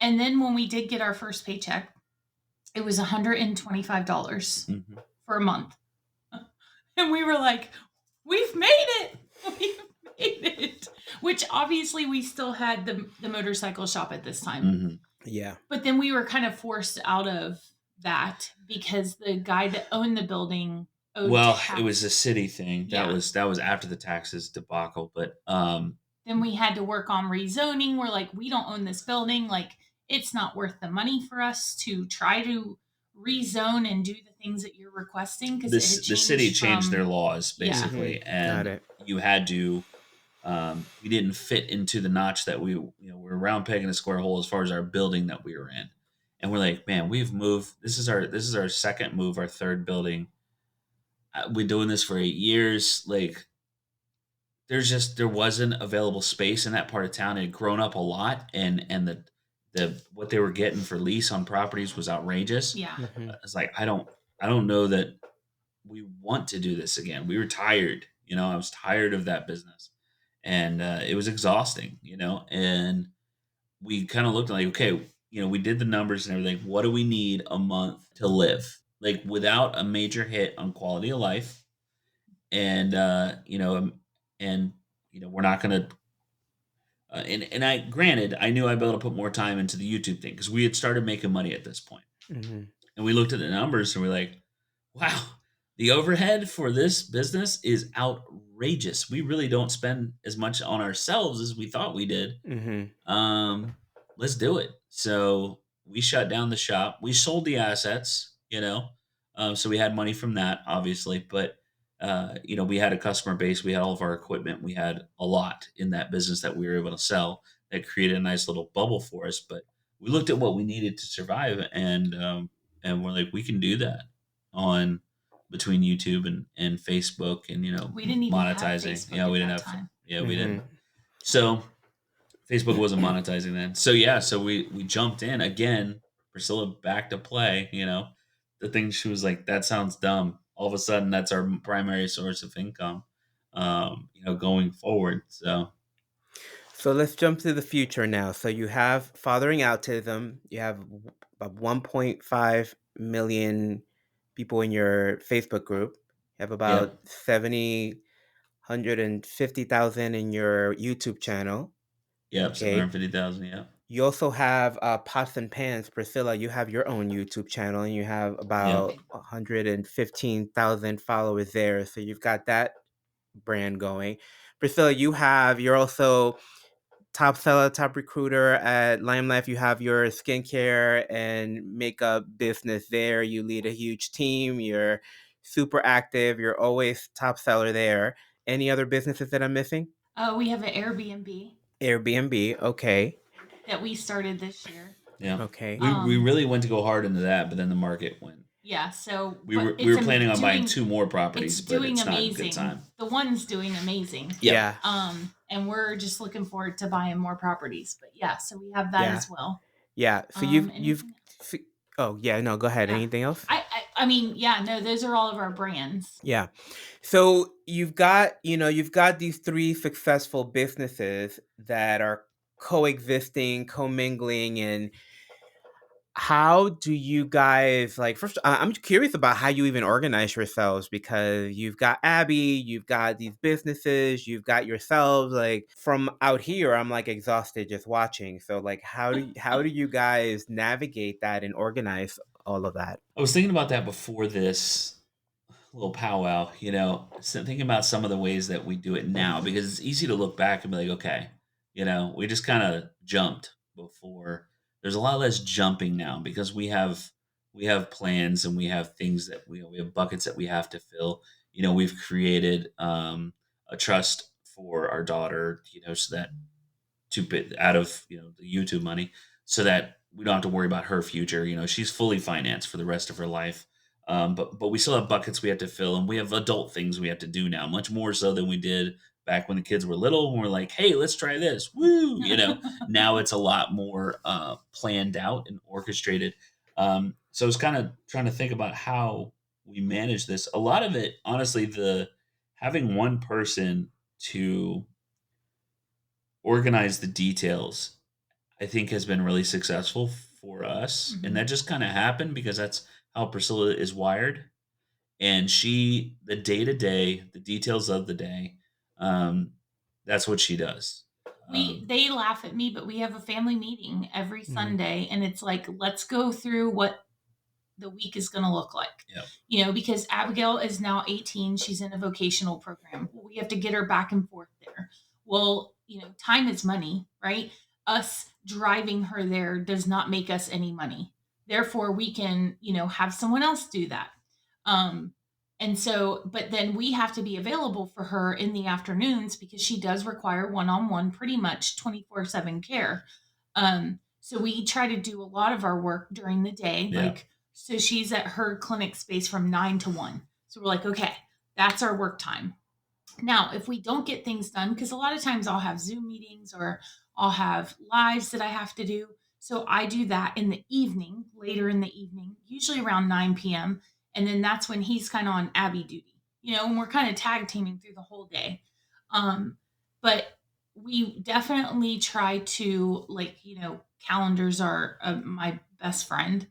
And then when we did get our first paycheck, it was $125 Hmm. for a month. And we were like, we've made it. We've made it. Which obviously we still had the motorcycle shop at this time. Hmm. Yeah. But then we were kind of forced out of that because the guy that owned the building owed Well, tax. it was a city thing. Yeah. That was after the taxes debacle. But Then we had to work on rezoning. We're like, we don't own this building. Like, it's not worth the money for us to try to rezone and do the things that you're requesting, because the city changed their laws basically, Got and it. you had to. We didn't fit into the notch that we're round peg in a square hole as far as our building that we were in, and we're like, man, we've moved. This is our second move, our third building. We're doing this for 8 years. Like, there wasn't available space in that part of town. It had grown up a lot, and the what they were getting for lease on properties was outrageous. Yeah. Mm-hmm. It's like, I don't know that we want to do this again. We were tired. I was tired of that business, and it was exhausting. And we kind of looked like, okay, we did the numbers and everything. What do we need a month to live, like, without a major hit on quality of life? And we're not going to. And I granted, I knew I'd be able to put more time into the YouTube thing because we had started making money at this point. Mm-hmm. And we looked at the numbers and we're like, wow, the overhead for this business is outrageous. We really don't spend as much on ourselves as we thought we did. Mm-hmm. Let's do it. So we shut down the shop. We sold the assets, so we had money from that, obviously. But, we had a customer base. We had all of our equipment. We had a lot in that business that we were able to sell that created a nice little bubble for us. But we looked at what we needed to survive, and we're like, we can do that on between YouTube and Facebook, and We didn't even have monetizing. Facebook Yeah, at we didn't that have. time. Yeah, we Mm-hmm. didn't. So Facebook wasn't monetizing then. So yeah, so we jumped in again. Priscilla back to play. The thing, she was like, that sounds dumb. All of a sudden, that's our primary source of income. Going forward. So So let's jump to the future now. So you have Fathering Autism. You have about 1.5 million people in your Facebook group. You have yep, about 150,000 in your YouTube channel. yep, Okay. 750,000. Yep, You also have Pots and Pans. Priscilla, you have your own YouTube channel and you have yep, about 115,000 followers there. So you've got that brand going. Priscilla, you're also top seller, top recruiter at Limelife. You have your skincare and makeup business there. You lead a huge team. You're super active. You're always top seller there. Any other businesses that I'm missing? We have an Airbnb Airbnb. Okay. that we started this year. yeah. Okay. We really went to go hard into that, but then the market went. Yeah, so We were planning on buying 2 more properties, It's but doing it's not a amazing. good time. The one's doing amazing. Yeah. Yeah. And we're just looking forward to buying more properties. But yeah, so we have that Yeah. as well. Yeah. So you've anything else? oh yeah, no, go ahead. Yeah. Anything else? I mean, yeah, no, those are all of our brands. Yeah. So you've got these 3 successful businesses that are coexisting, commingling, and how do you guys, like, first I'm curious about how you even organize yourselves, because you've got Abby, you've got these businesses, you've got yourselves. Like, from out here, I'm like exhausted just watching. So like, how do you guys navigate that and organize all of that? I was thinking about that before this. little powwow, so thinking about some of the ways that we do it now, because it's easy to look back and be like, okay, we just kind of jumped before. There's a lot less jumping now because we have plans and we have things that we have buckets that we have to fill. We've created a trust for our daughter, so that to bit out of the YouTube money, so that we don't have to worry about her future. She's fully financed for the rest of her life. But we still have buckets we have to fill, and we have adult things we have to do now, much more so than we did back when the kids were little. When we're like, hey, let's try this, woo! Now it's a lot more planned out and orchestrated. So I was kind of trying to think about how we manage this. A lot of it, honestly, the having one person to organize the details, I think has been really successful for us. And Mhm. that just kind of happened because that's how Priscilla is wired. And the day to day, the details of the day, um, that's what she does. They laugh at me, but we have a family meeting every Mm. Sunday, and it's like, let's go through what the week is going to look like. Yeah. Because Abigail is now 18. She's in a vocational program. Well, we have to get her back and forth there. Well, time is money, right? Us driving her there does not make us any money. Therefore, we can, have someone else do that. Um, and so, but then we have to be available for her in the afternoons because she does require one on one, pretty much 24/7 care. So we try to do a lot of our work during the day. Yeah. Like, so she's at her clinic space from 9 to 1. So we're like, okay, that's our work time. Now, if we don't get things done, because a lot of times I'll have Zoom meetings or I'll have lives that I have to do. So I do that in the evening, later in the evening, usually around 9 p.m. And then that's when he's kind of on Abby duty, and we're kind of tag teaming through the whole day. Um, but we definitely try to, like, calendars are my best friend,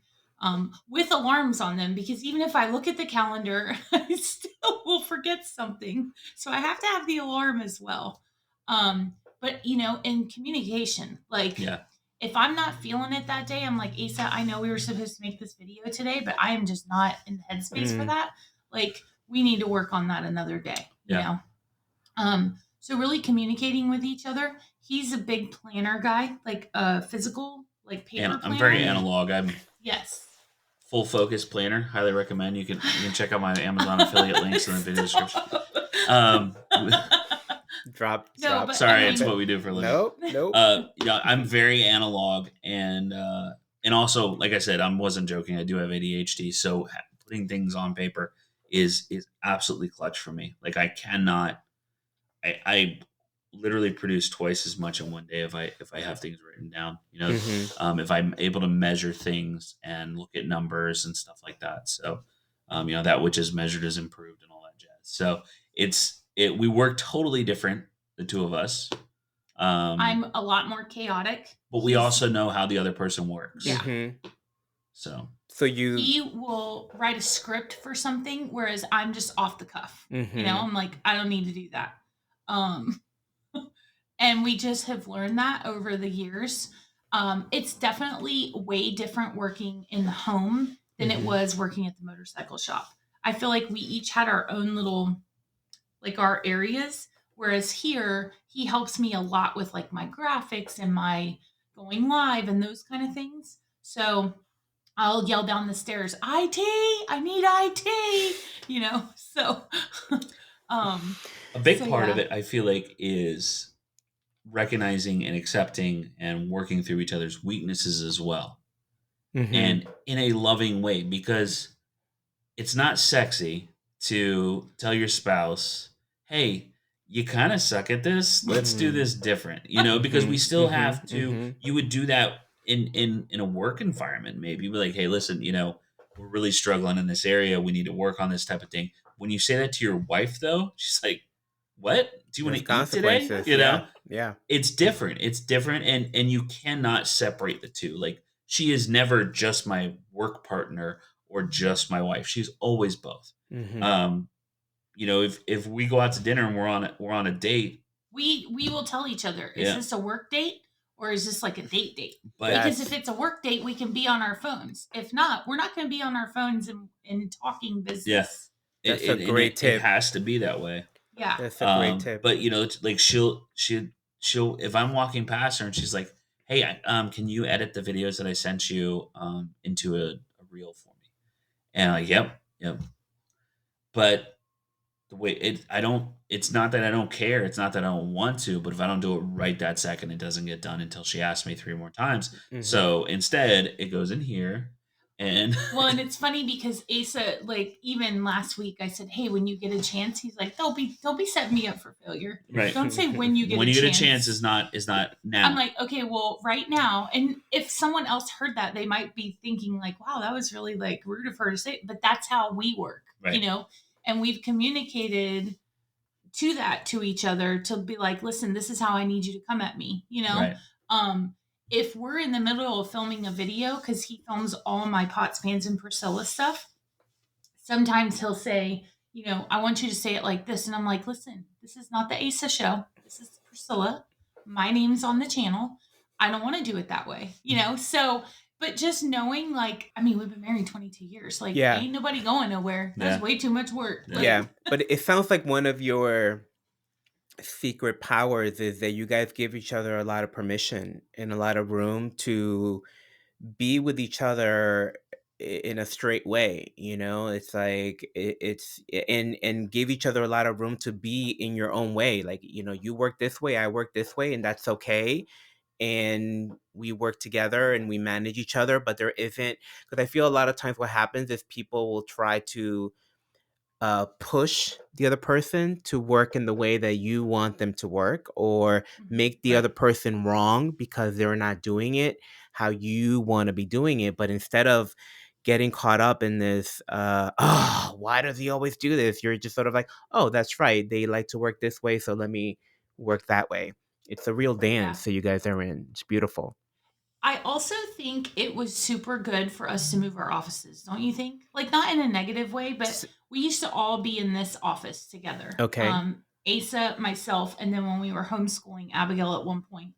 with alarms on them, because even if I look at the calendar, I still will forget something. So I have to have the alarm as well. But in communication, like, Yeah. if I'm not feeling it that day, I'm like, Asa, I know we were supposed to make this video today, but I am just not in the headspace for Mm. that. Like, we need to work on that another day, Yeah. So really communicating with each other. He's a big planner guy, like a physical, like paper And I'm planner. very analog. I'm Yes. full focus planner. Highly recommend. You can check out my Amazon affiliate links in the video description. Um, Drop. No, drop. but sorry, I it's mean- what we do for a living. Nope. I'm very analog, and also, like I said, I wasn't joking. I do have ADHD, so putting things on paper is absolutely clutch for me. Like, I cannot. I literally produce twice as much in one day if I have things written down. Mhm. If I'm able to measure things and look at numbers and stuff like that. So, that which is measured is improved and all that jazz. So we work totally different, the two of us. I'm a lot more chaotic. But we He's- also know how the other person works. Yeah. Mhm. So So you. He will write a script for something, whereas I'm just off the cuff. Mhm. I'm like, I don't need to do that. And we just have learned that over the years. It's definitely way different working in the home than it Mhm. was working at the motorcycle shop. I feel like we each had our own little, like, our areas. Whereas here, he helps me a lot with, like, my graphics and my going live and those kind of things. So I'll yell down the stairs, IT, I need IT, so, a big so, part of yeah. it, I feel like, is recognizing and accepting and working through each other's weaknesses as well, Mhm. and in a loving way, because it's not sexy to tell your spouse, "Hey, you kind of suck at this. Let's do Mhm. this different." Because we Mhm. still Mhm. have to. Mhm. You would do that in a work environment, maybe. Be like, "Hey, listen, we're really struggling in this area. We need to work on this type of thing." When you say that to your wife, though, she's like, "What? Do you want There's to eat today?" consequences. Yeah. Yeah. It's different. It's different, and you cannot separate the two. Like, she is never just my work partner or just my wife. She's always both. Mhm. If we go out to dinner and we're on a date, we will tell each other, is Yeah. this a work date or is this like a date? but Because That's- if it's a work date, we can be on our phones. If not, we're not going to be on our phones and talking business. That's a and great it tip. has to be that way. Yeah. That's a great tip. But it's like she'll if I'm walking past her and she's like, "Hey, can you edit the videos that I sent you into a reel for me?" And I'm like, "Yep, yep." But the way I don't. It's not that I don't care. It's not that I don't want to. But if I don't do it right that second, it doesn't get done until she asks me three more times. Hmm. So instead, it goes in here, and Well, and it's funny because Asa, like even last week, I said, "Hey, when you get a chance," he's like, don't be setting me up for failure. right Don't say when you get when a you get a chance." chance is not I'm now. like, okay, well, right now, and if someone else heard that, they might be thinking like, "Wow, that was really like rude of her to say." But that's how we work, Right. And we've communicated to each other to be like, "Listen, this is how I need you to come at me." Right. Um, if we're in the middle of filming a video, because he films all my pots, pans, and Priscilla stuff, sometimes he'll say, "I want you to say it like this." And I'm like, "Listen, this is not the Asa show. This is Priscilla. My name's on the channel. I don't want to do it that way." So, but just knowing, like, I mean, we've been married 22 years. Like, Yeah. ain't nobody going nowhere. That's Yeah. way too much work. Yeah. Like, Yeah. But it sounds like one of your secret powers is that you guys give each other a lot of permission and a lot of room to be with each other in a straight way. It's like it's and give each other a lot of room to be in your own way. Like, you work this way, I work this way, and that's okay. And we work together and we manage each other, but there isn't, because I feel a lot of times what happens is people will try to push the other person to work in the way that you want them to work, or make the Right. other person wrong because they're not doing it how you want to be doing it. But instead of getting caught up in this, oh, why does he always do this? You're just sort of like, oh, that's right. They like to work this way, so let me work that way. It's a real yeah. dance that you guys are in. It's beautiful. I also think it was super good for us to move our offices, don't you think? Like, not in a negative way, but we used to all be in this office together. Okay. Asa, myself, and then when we were homeschooling Abigail at one point,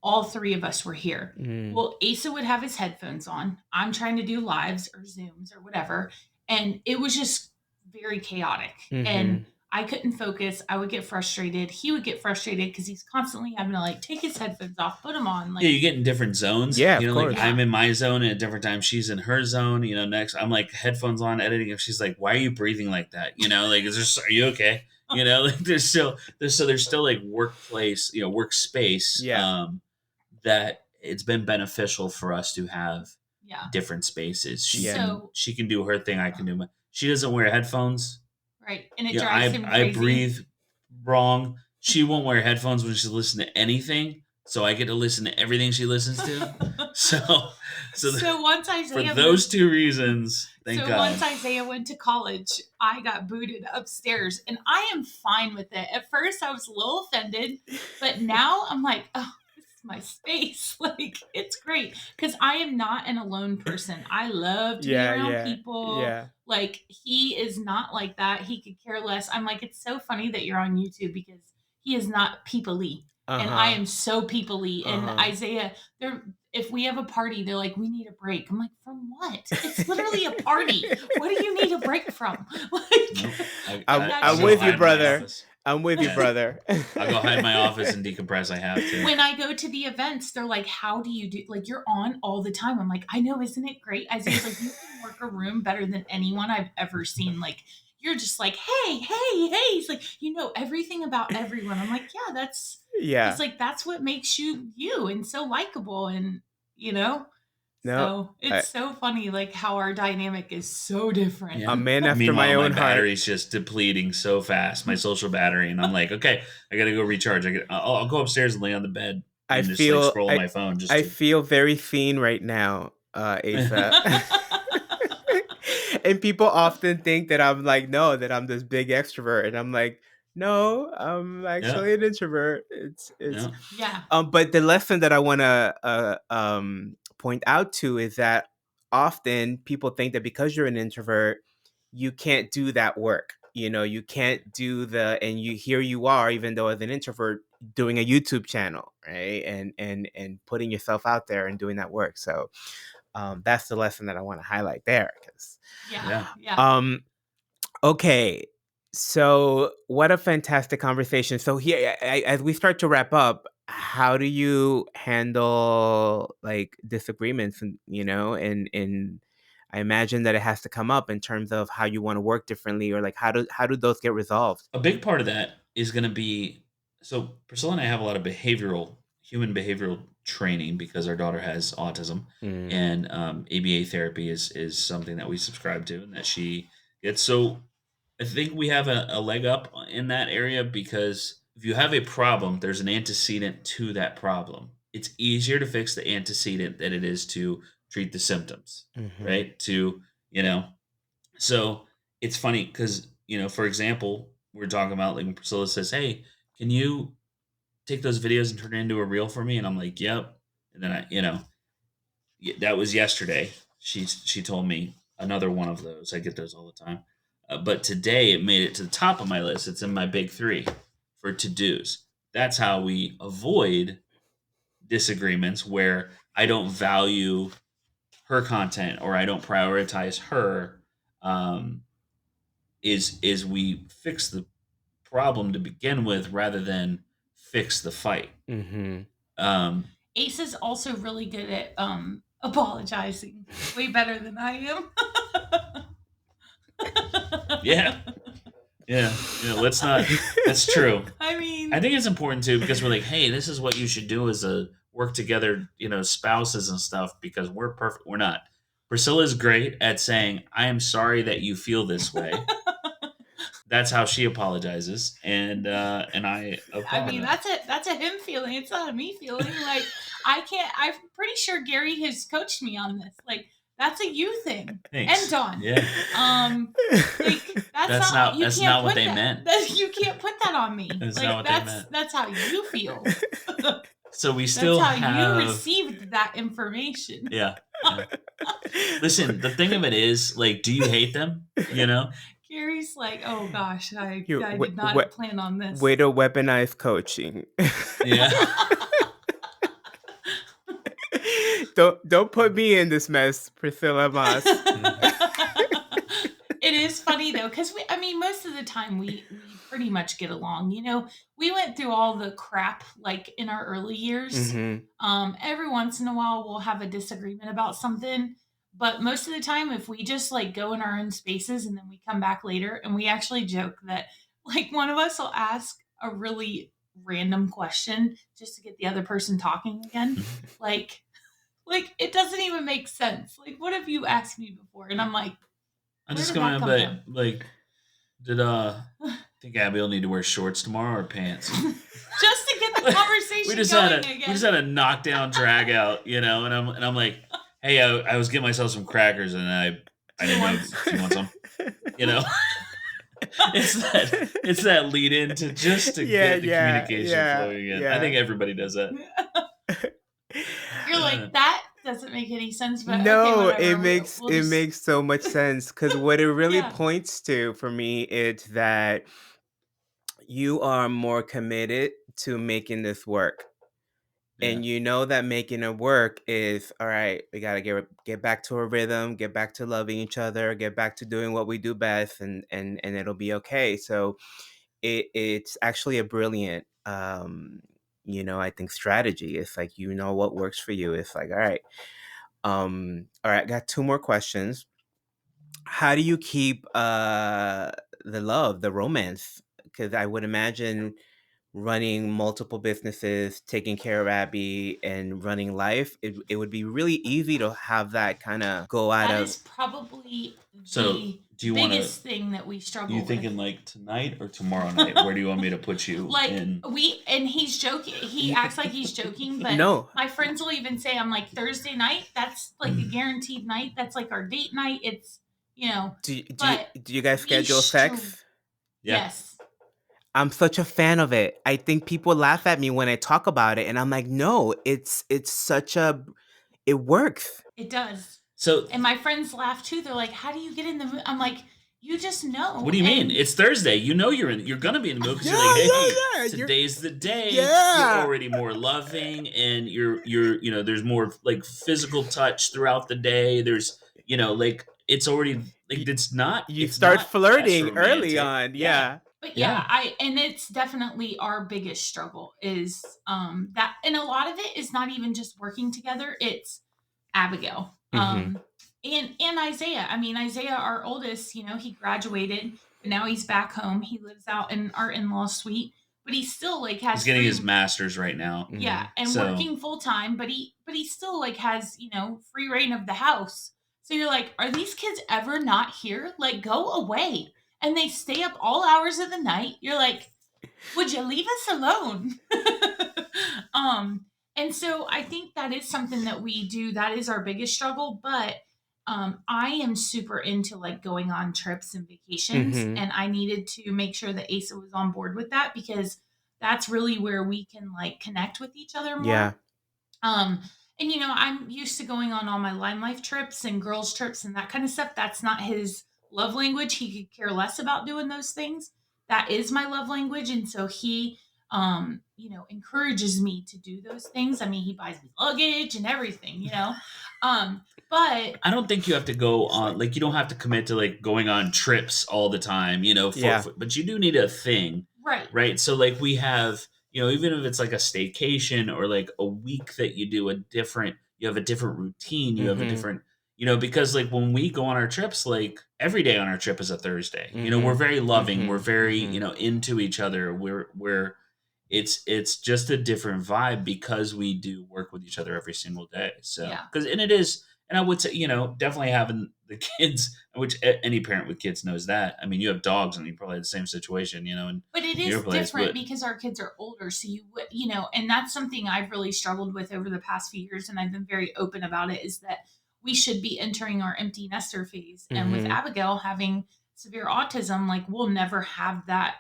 all three of us were here. Mm. Well, Asa would have his headphones on. I'm trying to do lives or Zooms or whatever. And it was just very chaotic. Mhm. And I couldn't focus. I would get frustrated. He would get frustrated because he's constantly having to like take his headphones off, put them on. Like, Yeah, you get in different zones. Yeah, of Like course. I'm in my zone at a different time. She's in her zone. Next I'm like headphones on editing, and she's like, "Why are you breathing like that?" Like, are you okay? Like there's still like workplace, workspace. Yeah. That it's been beneficial for us to have yeah. different spaces. Yeah. She can do her thing. I can do my. She doesn't wear headphones. Right. And it Yeah, drives him crazy. I breathe wrong. She won't wear headphones when she listens to anything, so I get to listen to everything she listens to. So once Isaiah for those two reasons, thank God. once Isaiah went to college, I got booted upstairs, and I am fine with it. At first, I was a little offended, but now I'm like, oh, this is my space. Like, it's great because I am not an alone person. I love to be around people. Yeah. Like, he is not like that. He could care less. I'm like, it's so funny that you're on YouTube because he is not people-y. And I am so people-y. And Isaiah, if we have a party, they're like, we need a break. I'm like, from what? It's literally a party. What do you need a break from? Like, I'm with you, brother. I'm with you, brother. I'll go hide in my office and decompress. I have to. When I go to the events, they're like, how do you do, like, you're on all the time. I'm like, I know, isn't it great? Isaiah's like, you can work a room better than anyone I've ever seen. Like, you're just like, hey. He's like, you know everything about everyone. I'm like, yeah, it's like, that's what makes you and so likable. And, No, so it's so funny, like, how our dynamic is so different. a man after Meanwhile, my own my heart. battery's just depleting so fast, my social battery, and I'm like, okay, I gotta go recharge. I'll go upstairs and lay on the bed and just scroll on my phone. I feel very seen right now, Asa. And people often think that I'm like, no, that I'm this big extrovert, and I'm like, no, I'm actually an introvert. It's Yeah. But the lesson that I want to point out to is that often people think that because you're an introvert, you can't do that work. You can't do and here you are, even though as an introvert, doing a YouTube channel, right? And putting yourself out there and doing that work. So that's the lesson that I want to highlight there. Yeah. Okay. So, what a fantastic conversation. So, here, as we start to wrap up, how do you handle like disagreements? And and I imagine that it has to come up in terms of how you want to work differently, or like how do those get resolved? A big part of that is going to be, so Priscilla and I have a lot of human behavioral training because our daughter has autism, Mm, and ABA therapy is something that we subscribe to and that she gets. So I think we have a leg up in that area because if you have a problem, there's an antecedent to that problem. It's easier to fix the antecedent than it is to treat the symptoms, mm-hmm, right? You know, so it's funny because, for example, we're talking about like when Priscilla says, "Hey, can you take those videos and turn it into a reel for me?" And I'm like, "Yep." And then that was yesterday. She told me another one of those. I get those all the time. But today it made it to the top of my list. It's in my big three for to dos. That's how we avoid disagreements where I don't value her content or I don't prioritize her. Um, is we fix the problem to begin with rather than fix the fight. mm-hmm. Um, Ace is also really good at apologizing, way better than I am. yeah, yeah, let's not. That's true. I mean, I think it's important too because we're like, hey, this is what you should do as a work together, spouses and stuff because we're perfect. We're not. Priscilla's great at saying, I am sorry that you feel this way. That's how she apologizes, and I I mean, apologize. that's a him feeling. It's not a me feeling. Like I can't. I'm pretty sure Gary has coached me on this. Like that's a you thing. And Thanks. Dawn. Yeah, Like that's not you that's can't not what put they that. meant. You can't put that on me. That's not Like what they meant. that's how you feel. So we That's still how you have, received that information. yeah, yeah. Listen, the thing of it is, like, do you hate them? Gary's like, oh gosh, You I did not plan on this. way to weaponize coaching. Yeah. Don't put me in this mess, Priscilla Maass. It is funny though, because most of the time we pretty much get along. We went through all the crap like in our early years. Mm-hmm. Every once in a while we'll have a disagreement about something, but most of the time, if we just like go in our own spaces and then we come back later, and we actually joke that like one of us will ask a really random question just to get the other person talking again, like. Like it doesn't even make sense. Like, what have you asked me before? And I'm like, I'm where just did that going, come but from? like, did think Abby will need to wear shorts tomorrow or pants? Just to get the conversation we just going had again. we just had a knockdown drag out, and I'm like, hey, I was getting myself some crackers and I didn't know. Do you want some? It's that lead in to just to get the communication flowing in. I think everybody does that. You're like, that doesn't make any sense, but okay, No, whatever. it We'll just... makes so much sense because what it really Yeah. points to for me is that you are more committed to making this work. Yeah. And you know that making it work is all right. We gotta get back to a rhythm, get back to loving each other, get back to doing what we do best, and it'll be okay. So it's actually a brilliant, I think strategy. It's like what works for you. It's like all right. I got two more questions. How do you keep the love, the romance? Because I would imagine running multiple businesses, taking care of Abby, and running life, it would be really easy to have that kind of go out That of. is probably So, the do you want to? biggest thing that we struggle You with. thinking like tonight or tomorrow night? Where do you want me to put you? Like in? and he's joking. He acts like he's joking, but No. my friends will even say, I'm like, Thursday night, that's like a guaranteed night. That's like our date night. It's Do you guys schedule sex? Yeah. Yes. I'm such a fan of it. I think people laugh at me when I talk about it, and I'm like, no, it's it works. It does. So, and my friends laugh too. They're like, how do you get in the mood? I'm like, you just know. What do you mean? It's Thursday. You're gonna be in the mood because you're like, hey, today's the day. Yeah. You're already more loving, and you're there's more like physical touch throughout the day. There's like it's already like it's not. You It's start not as flirting early romantic. on. Yeah. But Yeah. and it's definitely our biggest struggle is that, and a lot of it is not even just working together, it's Abigail. And Isaiah. I mean, Isaiah, our oldest, he graduated, but now he's back home. He lives out in our in-law suite, but he still like has He's getting free, his master's right now. yeah, and So working full time, but he still like has, free reign of the house. So you're like, are these kids ever not here? Like, go away. And they stay up all hours of the night. You're like, would you leave us alone? And so I think that is something that we do. That is our biggest struggle. But I am super into like going on trips and vacations. And I needed to make sure that Asa was on board with that because that's really where we can like connect with each other more. Yeah. And I'm used to going on all my Line Life trips and girls trips and that kind of stuff. That's not his love language. He could care less about doing those things. That is my love language. And so he, encourages me to do those things. I mean, he buys me luggage and everything, but I don't think you have to go on, like, you don't have to commit to like going on trips all the time, but you do need a thing. Right. So like we have, even if it's like a staycation or like a week that you have a different routine, you have a different, because like when we go on our trips, like every day on our trip is a Thursday, we're very loving. We're very, into each other. It's just a different vibe because we do work with each other every single day. So, and I would say, definitely having the kids, which any parent with kids knows that. I mean, you have dogs and you probably have the same situation, and but it is different because our kids are older. So and that's something I've really struggled with over the past few years. And I've been very open about it, is that we should be entering our empty nester phase. And with Abigail having severe autism, like we'll never have that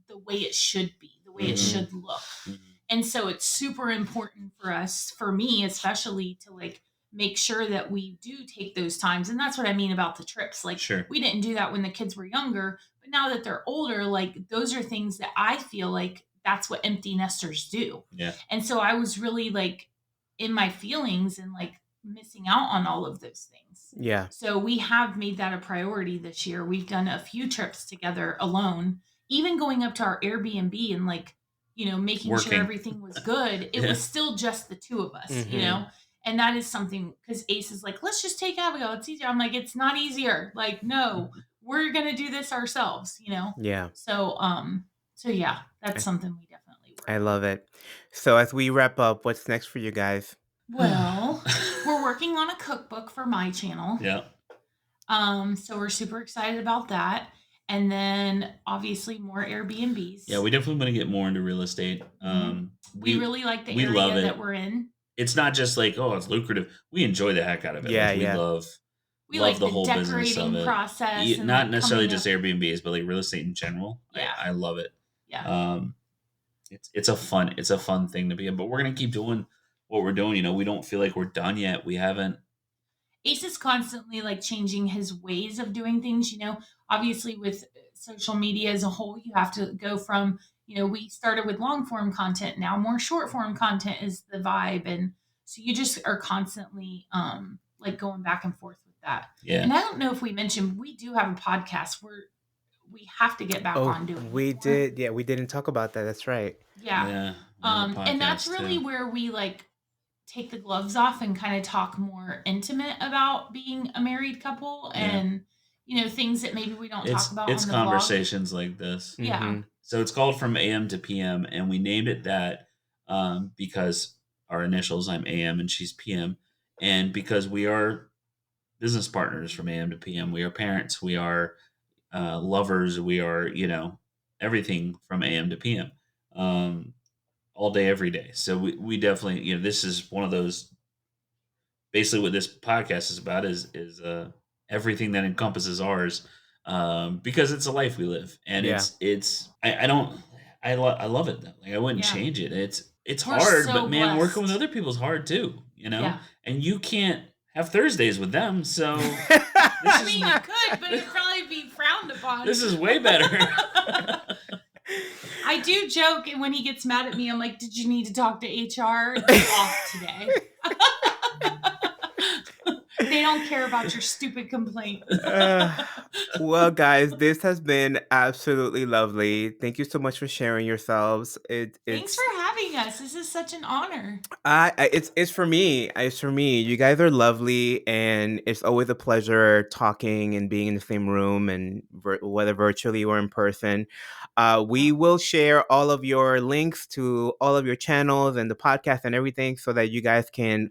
the way it should be, the way it should look. And so it's super important for me especially, to like make sure that we do take those times. And that's what I mean about the trips. Like, we didn't do that when the kids were younger, but now that they're older, like those are things that I feel like that's what empty nesters do. Yeah. And so I was really like in my feelings and like missing out on all of those things. Yeah. So we have made that a priority this year. We've done a few trips together alone, even going up to our Airbnb and like, making sure everything was good. It was still just the two of us, and that is something, because Ace is like, let's just take Abigail. It's easier. I'm like, it's not easier. Like, no, we're going to do this ourselves, Yeah. So, yeah, that's something we definitely work. I love it. So as we wrap up, what's next for you guys? Well, we're working on a cookbook for my channel. Yeah. So we're super excited about that. And then obviously more Airbnbs. Yeah, we definitely want to get more into real estate. We really like the area that we're in. It's not just like, oh, it's lucrative. We enjoy the heck out of it. Yeah, we love the whole business of it. Process. Not necessarily just Airbnbs, but like real estate in general. Yeah. I love it. Yeah. It's a fun thing to be in, but we're gonna keep doing what we're doing. We don't feel like we're done yet. We haven't. Ace is constantly like changing his ways of doing things. Obviously with social media as a whole, you have to go from, we started with long form content. Now more short form content is the vibe. And so you just are constantly like going back and forth with that. Yeah. And I don't know if we mentioned, we do have a podcast where we have to get back on doing it. We did. Yeah, we didn't talk about that. That's right. Yeah. And that's really where we like take the gloves off and kind of talk more intimate about being a married couple and, things that maybe we don't talk about. It's on the conversations like this. Yeah. So it's called From AM to PM, and we named it that because our initials, I'm AM and she's PM, and because we are business partners from AM to PM. We are parents. We are lovers. We are, everything from AM to PM, all day, every day. So we definitely, this is one of those. Basically, what this podcast is about is everything that encompasses ours, because it's a life we live, and I love it though. Like I wouldn't change it. It's We're hard, so but man, blessed. working with other people's hard too. And you can't have Thursdays with them, so I mean, you could, but it'd probably be frowned upon. this is way better. I do joke, and when he gets mad at me, I'm like, "Did you need to talk to HR? It's off today." They don't care about your stupid complaint. Uh, well, guys, this has been absolutely lovely. Thank you so much for sharing yourselves. Thanks for having us. This is such an honor. It's for me. It's for me. You guys are lovely, and it's always a pleasure talking and being in the same room, and whether virtually or in person. We will share all of your links to all of your channels and the podcast and everything, so that you guys can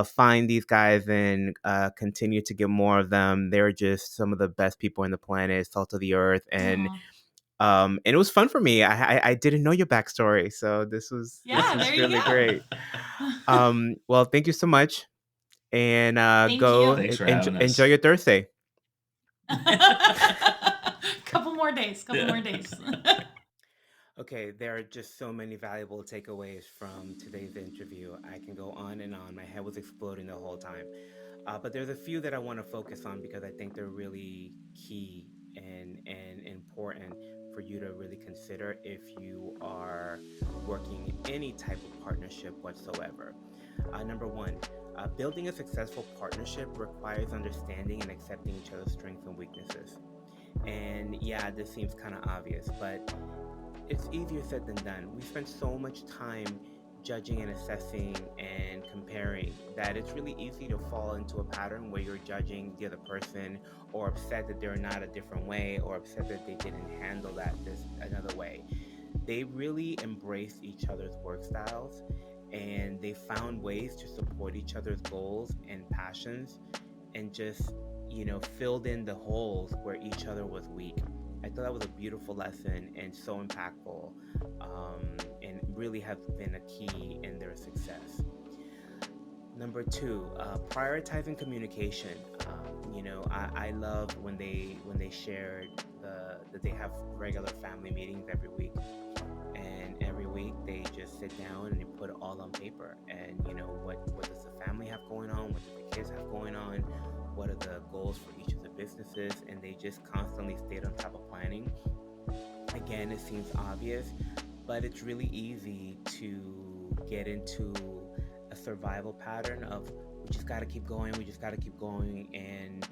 find these guys and continue to get more of them. They're just some of the best people on the planet, salt of the earth, and it was fun for me. I didn't know your backstory, so this Yeah, was there you really go. great. Well, thank you so much, and Thank go you. Thanks for enjoy, having enjoy us. your Thursday. Couple more days. Couple more days. Okay, there are just so many valuable takeaways from today's interview. I can go on and on. My head was exploding the whole time. But there's a few that I want to focus on because I think they're really key and important for you to really consider if you are working in any type of partnership whatsoever. Number one, building a successful partnership requires understanding and accepting each other's strengths and weaknesses. And yeah, this seems kind of obvious, but it's easier said than done. We spend so much time judging and assessing and comparing that it's really easy to fall into a pattern where you're judging the other person or upset that they're not a different way or upset that they didn't handle that this another way. They really embrace each other's work styles and they found ways to support each other's goals and passions and just, filled in the holes where each other was weak. I thought that was a beautiful lesson and so impactful, and really has been a key in their success. Number two, prioritizing communication. I love when they shared that they have regular family meetings every week, and every week they just sit down and they put it all on paper. And what does the family have going on? What do the kids have going on? What are the goals for each of the businesses? And they just constantly stayed on top of planning. Again, it seems obvious, but it's really easy to get into a survival pattern of we just got to keep going, and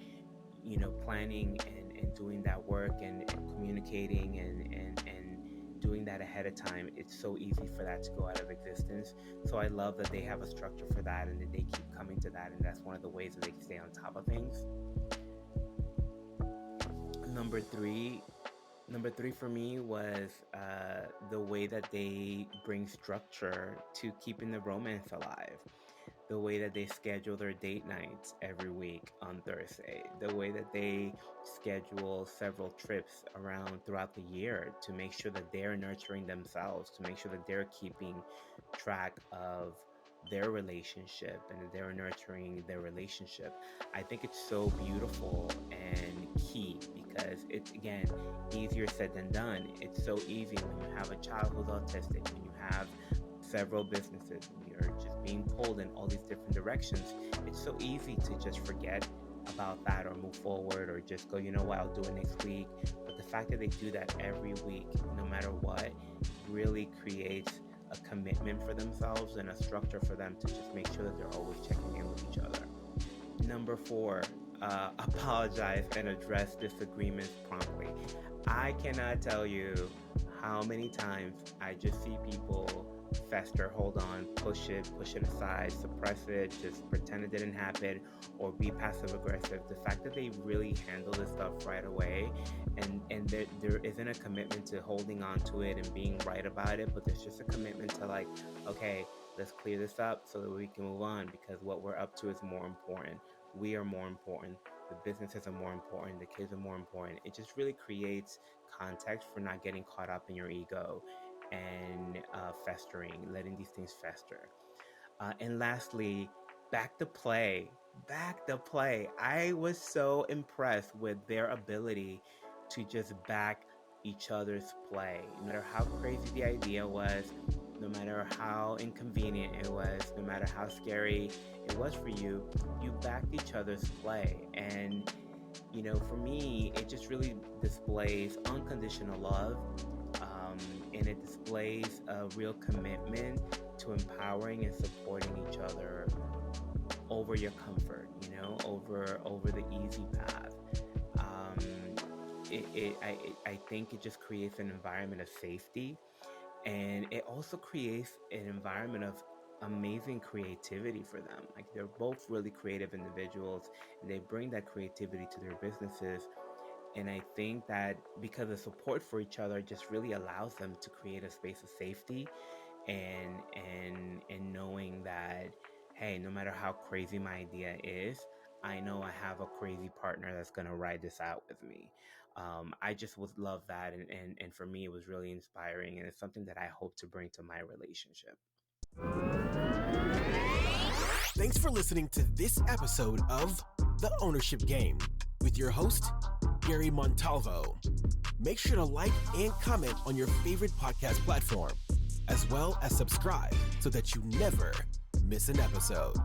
planning and doing that work and communicating and doing that ahead of time. It's so easy for that to go out of existence. So I love that they have a structure for that and that they keep coming to that, and that's one of the ways that they stay on top of things. Number three for me was the way that they bring structure to keeping the romance alive. The way that they schedule their date nights every week on Thursday. The way that they schedule several trips around throughout the year to make sure that they're nurturing themselves, to make sure that they're keeping track of their relationship and that they're nurturing their relationship. I think it's so beautiful and key because it's, again, easier said than done. It's so easy when you have a child who's autistic, when you have several businesses, when you're just being pulled in all these different directions. It's so easy to just forget about that or move forward or just go, I'll do it next week. But the fact that they do that every week, no matter what, really creates a commitment for themselves and a structure for them to just make sure that they're always checking in with each other. Number four, apologize and address disagreements promptly. I cannot tell you how many times I just see people fester, hold on, push it aside, suppress it, just pretend it didn't happen, or be passive aggressive. The fact that they really handle this stuff right away, and there isn't a commitment to holding on to it and being right about it, but there's just a commitment to like, okay, let's clear this up so that we can move on, because what we're up to is more important. We are more important. The businesses are more important. The kids are more important. It just really creates context for not getting caught up in your ego and festering, letting these things fester. And lastly, back to play. Back to play. I was so impressed with their ability to just back each other's play. No matter how crazy the idea was, no matter how inconvenient it was, no matter how scary it was for you, you backed each other's play. And, for me, it just really displays unconditional love. And it displays a real commitment to empowering and supporting each other over your comfort, over the easy path. I think it just creates an environment of safety, and it also creates an environment of amazing creativity for them. Like, they're both really creative individuals, and they bring that creativity to their businesses. And I think that because of support for each other just really allows them to create a space of safety, and knowing that, hey, no matter how crazy my idea is, I know I have a crazy partner that's going to ride this out with me. I just would love that, and for me it was really inspiring, and it's something that I hope to bring to my relationship. Thanks for listening to this episode of The Ownership Game with your host, Gary Montalvo. Make sure to like and comment on your favorite podcast platform, as well as subscribe so that you never miss an episode.